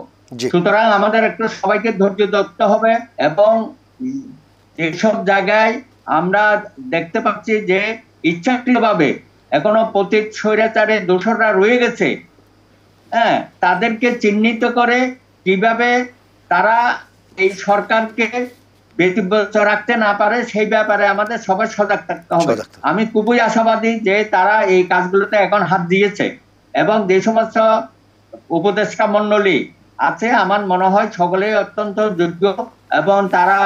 সুতরাং আমাদের একটু সবাইকে ধৈর্য ধরতে হবে এবং এইসব জায়গায় আমরা দেখতে পাচ্ছি যে ইচ্ছাকৃতভাবে এখনো পতিত স্বৈরাচারের দোষররা রয়ে গেছে। হ্যাঁ, তাদেরকে চিহ্নিত করে কিভাবে তারা এই সরকারকে ব্যতিব্যস্ত রাখতে না পারে সেই ব্যাপারে আমাদের সবাই সজাগ থাকতে হবে। আমি খুবই আশাবাদী যে তারা এই কাজগুলোতে এখন হাত দিয়েছে এবং যে সমস্ত উপদেষ্টা মণ্ডলী আছে আমার মনে হয় সকলেই অত্যন্ত যোগ্য এবং তারা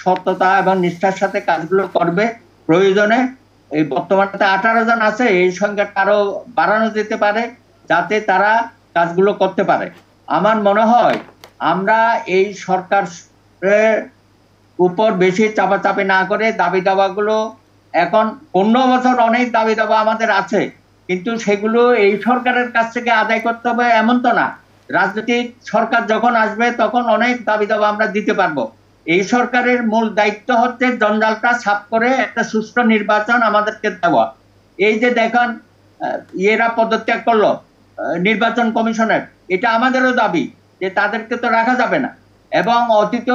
সততা এবং নিষ্ঠার সাথে কাজগুলো করবে। প্রয়োজনে এই বর্তমানে 18 জন আছে, এই সংখ্যাটা আরো বাড়ানো যেতে পারে যাতে তারা কাজগুলো করতে পারে। আমার মনে হয় আমরা এই সরকার উপর বেশি চাপাচাপি না করে দাবি দাবাগুলো, এখন 15 বছর অনেক দাবি দাবা আমাদের আছে, কিন্তু সেগুলো এই সরকারের কাছ থেকে আদায় করতে হবে এমন তো না। রাজনৈতিক সরকার যখন আসবে তখন অনেক দাবি দাবা আমরা দিতে পারবো। এই সরকারের মূল দায়িত্ব হচ্ছে জঞ্জালটা সাফ করে একটা সুষ্ঠু নির্বাচন আমাদেরকে দেওয়া। এই যে দেখেন এরা পদত্যাগ করলো নির্বাচন কমিশনের, এটা আমাদেরও দাবি যে তাদেরকে তো রাখা যাবে না। এবং অতীত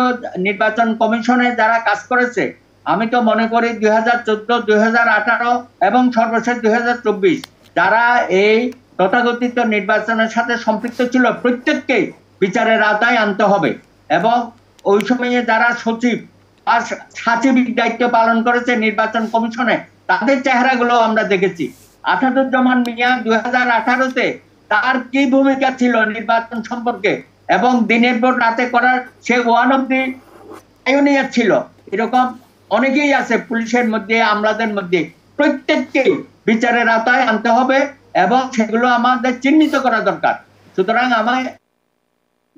নির্বাচন কমিশনে যারা কাজ করেছে, আমি তো মনে করি 2014, 2018 এবং সর্বশেষ 2024 যারা এই তথাকথিত নির্বাচনের সাথে সম্পৃক্ত ছিল প্রত্যেককে বিচারের আওতায় আনতে হবে। এবং ওই সময়ে যারা সচিব আর সচিবিক দায়িত্ব পালন করেছে নির্বাচন কমিশনে, তাদের চেহারাগুলো আমরা দেখেছি। আসাদুজ্জামান মিয়া 2018-তে তার কি ভূমিকা ছিল নির্বাচন সম্পর্কে এবং দিনের পর রাতে করার সে ওয়ান অফ দি পাইওনিয়ার ছিল। এরকম অনেকেই আছে পুলিশের মধ্যে, আমলাদের মধ্যে, প্রত্যেককে বিচারের আওতায় আনতে হবে এবং সেগুলো আমাদের চিহ্নিত করা দরকার। সুতরাং আমি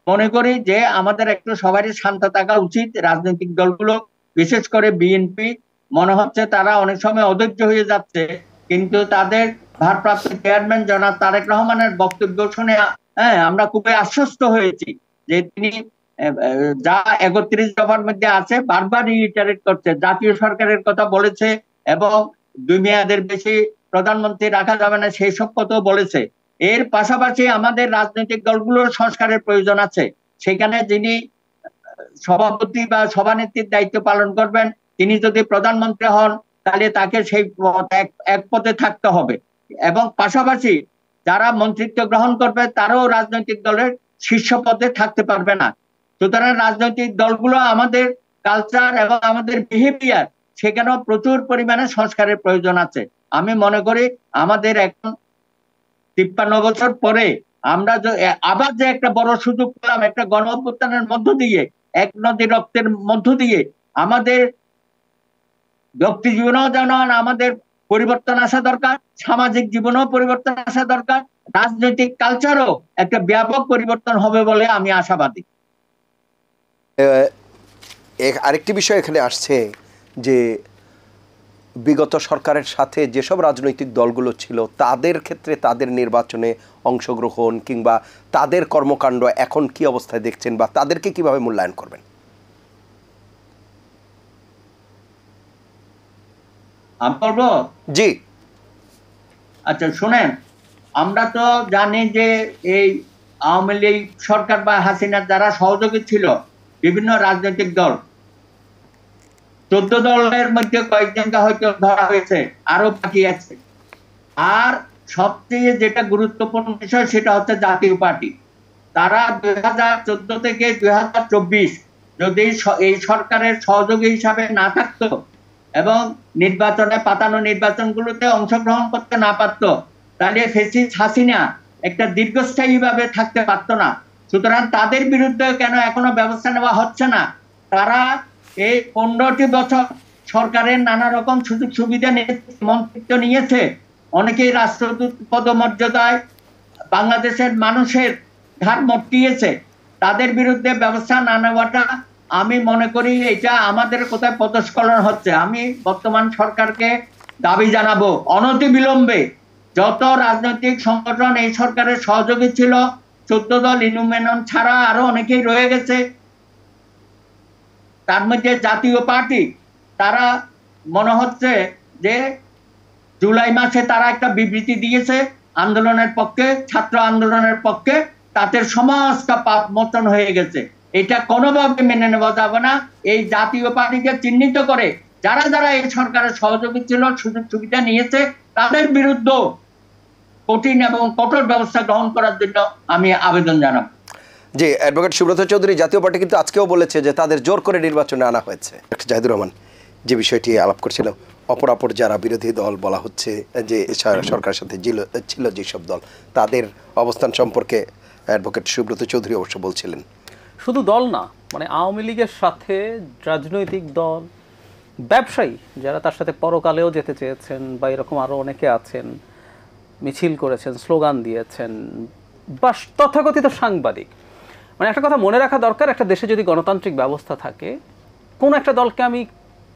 মনে করি যে আমাদের একটু সবারই শান্ত থাকা উচিত। রাজনৈতিক দলগুলো বিশেষ করে বিএনপি মনে হচ্ছে তারা অনেক সময় অধৈর্য হয়ে যাচ্ছে, কিন্তু তাদের ভারপ্রাপ্ত চেয়ারম্যান জনাব তারেক রহমানের বক্তব্য শুনে আমরা খুবই আশ্বস্ত হয়েছি যে তিনি যা 31 দফার মধ্যে আছে বারবার রিইটারেট করছে, জাতীয় সরকারের কথা বলেছে এবং 2 মেয়াদের বেশি প্রধানমন্ত্রী রাখা যাবে না সেই সব কথাও বলেছে। এর পাশাপাশি আমাদের রাজনৈতিক দলগুলোর সংস্কারের প্রয়োজন আছে। সেখানে যিনি সভাপতি বা সভানেত্রীর দায়িত্ব পালন করবেন তিনি যদি প্রধানমন্ত্রী হন তাহলে তাকে সেই এক পদে থাকতে হবে এবং পাশাপাশি যারা মন্ত্রিত্ব গ্রহণ করবে তারাও রাজনৈতিক দলের শীর্ষ পদে থাকতে পারবে না। সুতরাং রাজনৈতিক দলগুলো আমাদের কালচার এবং আমাদের বিহেভিয়ার সেখানেও প্রচুর পরিমাণে সংস্কারের প্রয়োজন আছে। আমি মনে করি আমাদের এখন 53 বছর পরে আমরা আবার যে একটা বড় সুযোগ পেলাম একটা গণ অভ্যুত্থানের মধ্য দিয়ে, এক নদী রক্তের মধ্য দিয়ে আমাদের ব্যক্তি জীবনেও যেন আমাদের পরিবর্তন আসা দরকার, সামাজিক জীবনেও পরিবর্তন আসা দরকার, রাজনৈতিক কালচারও একটা ব্যাপক পরিবর্তন হবে বলে আমি আশাবাদী। আরেকটি বিষয় এখানে আসছে যে বিগত সরকারের সাথে যেসব রাজনৈতিক দলগুলো ছিল তাদের ক্ষেত্রে তাদের নির্বাচনে অংশগ্রহণ কিংবা তাদের কর্মকাণ্ড এখন কি অবস্থায় দেখছেন বা তাদেরকে কিভাবে মূল্যায়ন করবেন? আমি বলবো? জি আচ্ছা শুনেন, আমরা তো জানি যে এই আওয়ামী লীগ সরকার বা হাসিনার যারা সহযোগী ছিল বিভিন্ন রাজনৈতিক দল, 14 দলের মধ্যে কয়েকজনকে হয়তো ধরা হয়েছে, আরো বাকি আছে। আর সবচেয়ে যেটা গুরুত্বপূর্ণ বিষয় সেটা হচ্ছে জাতীয় পার্টি। তারা 2014 থেকে 2024 যদি এই সরকারের সহযোগী হিসাবে না থাকতো এবং নির্বাচনে পাতানো নির্বাচনগুলোতে অংশগ্রহণ করতে না পারতো তাহলে ফ্যাসিস্ট হাসিনা একটা দীর্ঘস্থায়ী ভাবে থাকতে পারতো না। সুতরাং তাদের বিরুদ্ধে কেন এখনো ব্যবস্থা নেওয়া হচ্ছে না? তারা এই 15টি বছর সরকারের নানা রকম সুযোগ সুবিধা মন্ত্রিত্ব নিয়েছে, অনেকেই রাষ্ট্রদূত পদমর্যাদায় বাংলাদেশের মানুষের ঘাড় মটকিয়েছে। তাদের বিরুদ্ধে ব্যবস্থা না নেওয়াটা আমি মনে করি এটা আমাদের কোথায় পদস্খলন হচ্ছে। আমি বর্তমান সরকারকে দাবি জানাবো অনতিবিলম্বে যত রাজনৈতিক সংগঠন এই সরকারের সহযোগী ছিল, 14 দল ইনুমেনন ছাড়া আরো অনেকেই রয়ে গেছে, তার মধ্যে জাতীয় পার্টি, তারা মনে হচ্ছে যে জুলাই মাসে তারা একটা বিবৃতি দিয়েছে আন্দোলনের পক্ষে, ছাত্র আন্দোলনের পক্ষে, তাদের সমস্ত পাপ মোচন হয়ে গেছে। এটা কোনোভাবে মেনে নেওয়া যাবে না। এই জাতীয় পার্টিকে চিহ্নিত করে যারা যারা এই সরকারের সহযোগী ছিল, সুযোগ সুবিধা নিয়েছে, তাদের বিরুদ্ধে কঠিন এবং কঠোর ব্যবস্থা গ্রহণ করার জন্য আমি আবেদন জানাবো। জি, অ্যাডভোকেট সুব্রত চৌধুরী, জাতীয় পার্টি কিন্তু আজকেও বলেছে যে তাদের জোর করে নির্বাচনে আনা হয়েছে। ডক্টর জাহিদুর রহমান, যে বিষয়টি আলাপ করছিল, অপরাপর যারা বিরোধী দল বলা হচ্ছে যে সরকারের সাথে ছিল যেসব দল, তাদের অবস্থান সম্পর্কে অ্যাডভোকেট সুব্রত চৌধুরী অবশ্য বলছিলেন শুধু দল না, মানে আওয়ামী লীগের সাথে রাজনৈতিক দল, ব্যবসায়ী যারা তার সাথে পরকালেও যেতে চেয়েছেন বা এরকম আরও অনেকে আছেন, মিছিল করেছেন, স্লোগান দিয়েছেন, বা তথাকথিত সাংবাদিক। মানে একটা কথা মনে রাখা দরকার, একটা দেশে যদি গণতান্ত্রিক ব্যবস্থা থাকে, কোনো একটা দলকে আমি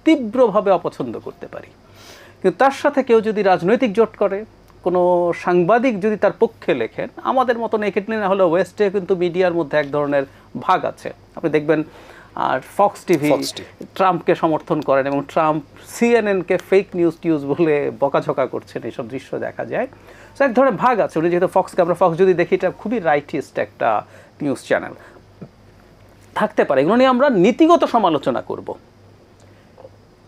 তীব্রভাবে অপছন্দ করতে পারি, কিন্তু তার সাথে কেউ যদি রাজনৈতিক জোট করে, কোনো সাংবাদিক যদি তার পক্ষে লেখেন, আমাদের মতন একেডনি না হলেও ওয়েস্টে কিন্তু মিডিয়ার মধ্যে এক ধরনের ভাগ আছে। আপনি দেখবেন আর ফক্স টিভি ট্রাম্পকে সমর্থন করেন এবং ট্রাম্প সিএনএনকে ফেক নিউজ বলে বকাঝকা করছেন, এইসব দৃশ্য দেখা যায়। তো এক ধরনের ভাগ আছে। উনি যেহেতু ফক্সকে, আমরা ফক্স যদি দেখি, এটা খুবই রাইটিস্ট একটা নিউজ চ্যানেল থাকতে পারে, এগুলো নিয়ে আমরা নীতিগত সমালোচনা করব।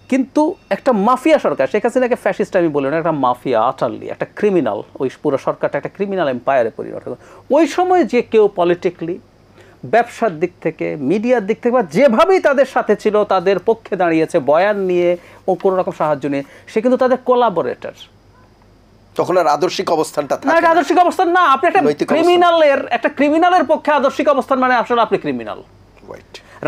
কিন্তু একটা মাফিয়া সরকার, শেখ হাসিনাকে ফ্যাসিস্ট আমি বলি না, একটা মাফিয়া, আটারলি একটা ক্রিমিনাল, ওই পুরো সরকারটা একটা ক্রিমিনাল এম্পায়ারে পরিণত। ওই সময় যে কেউ পলিটিক্যালি, ব্যবসার দিক থেকে, মিডিয়ার দিক থেকে, বা যেভাবেই তাদের সাথে ছিল, তাদের পক্ষে দাঁড়িয়েছে, বয়ান নিয়ে ও কোনো রকম সাহায্য নিয়ে, সে কিন্তু তাদের কোলাবোরেটর। তখন আর আদর্শিক অবস্থানটা না, এটা আদর্শিক অবস্থান না। আপনি একটা ক্রিমিনালের পক্ষে আদর্শিক অবস্থান মানে আসলে আপনি ক্রিমিনাল।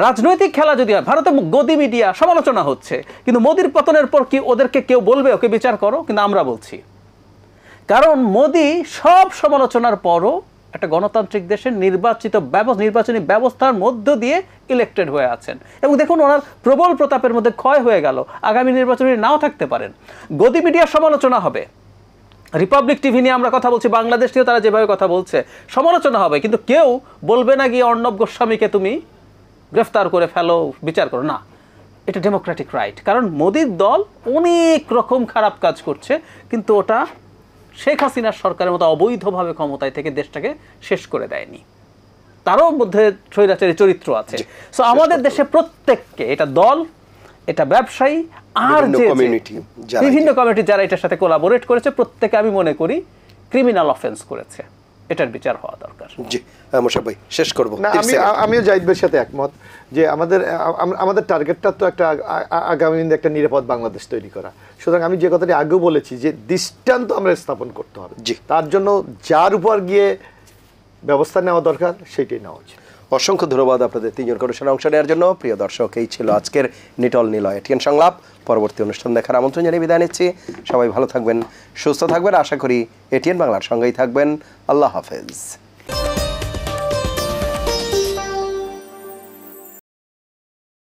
রাজনৈতিক খেলা যদি হয়, ভারতে গদি মিডিয়া সমালোচনা হচ্ছে, কিন্তু মোদির পতনের পর কি ওদেরকে কেউ বলবে ওকে বিচার করো? কিন্তু আমরা বলছি, কারণ মোদি সব সমালোচনার পরও একটা গণতান্ত্রিক দেশের নির্বাচনী ব্যবস্থার মধ্য দিয়ে ইলেক্টেড হয়ে আছেন, এবং দেখুন ওনার প্রবল প্রতাপের মধ্যে ক্ষয় হয়ে গেল, আগামী নির্বাচনে নাও থাকতে পারেন। গদি মিডিয়ার সমালোচনা হবে, রিপাবলিক টিভি নিয়ে আমরা কথা বলছি, বাংলাদেশ নিয়েও তারা যেভাবে কথা বলছে সমালোচনা হবে, কিন্তু কেউ বলবে না গিয়ে অর্ণব গোস্বামীকে তুমি গ্রেফতার করে ফেলো, বিচার করো না। এটা ডেমোক্রেটিক রাইট, কারণ মোদির দল অনেক রকম খারাপ কাজ করছে, কিন্তু ওটা শেখ হাসিনার সরকারের মতো অবৈধভাবে ক্ষমতায় থেকে দেশটাকে শেষ করে দেয়নি। তারও মধ্যে স্বৈরাচারী চরিত্র আছে। সো আমাদের দেশে প্রত্যেককে, এটা দল, এটা ব্যবসায়ী, আর যে বিভিন্ন কমিউনিটি যারা এটার সাথে কোলাবোরেট করেছে, প্রত্যেকে আমি মনে করি ক্রিমিনাল অফেন্স করেছে, এটার বিচার হওয়া দরকার। জি, মোশাররফ ভাই শেষ করব। আমিও জাহিদ ভাইয়ের সাথে একমত যে আমাদের টার্গেটটা তো একটা আগামী দিনে একটা নিরাপদ বাংলাদেশ তৈরি করা। সুতরাং আমি যে কথাটি আগেও বলেছি যে দৃষ্টান্ত আমরা স্থাপন করতে হবে, তার জন্য যার উপর গিয়ে ব্যবস্থা নেওয়া দরকার সেটাই নেওয়া উচিত। অসংখ্য ধন্যবাদ আপনাদের তিনজন কর্মশালায় অংশ নেওয়ার জন্য। প্রিয় দর্শক, এই ছিল আজকের নিটল নিলয় এটিএন সংলাপ। পরবর্তী অনুষ্ঠান দেখার আমন্ত্রণ জানিয়ে বিদায় নিচ্ছি। সবাই ভালো থাকবেন, সুস্থ থাকবেন, আশা করি এটিএন বাংলার সঙ্গেই থাকবেন। আল্লাহ হাফেজ।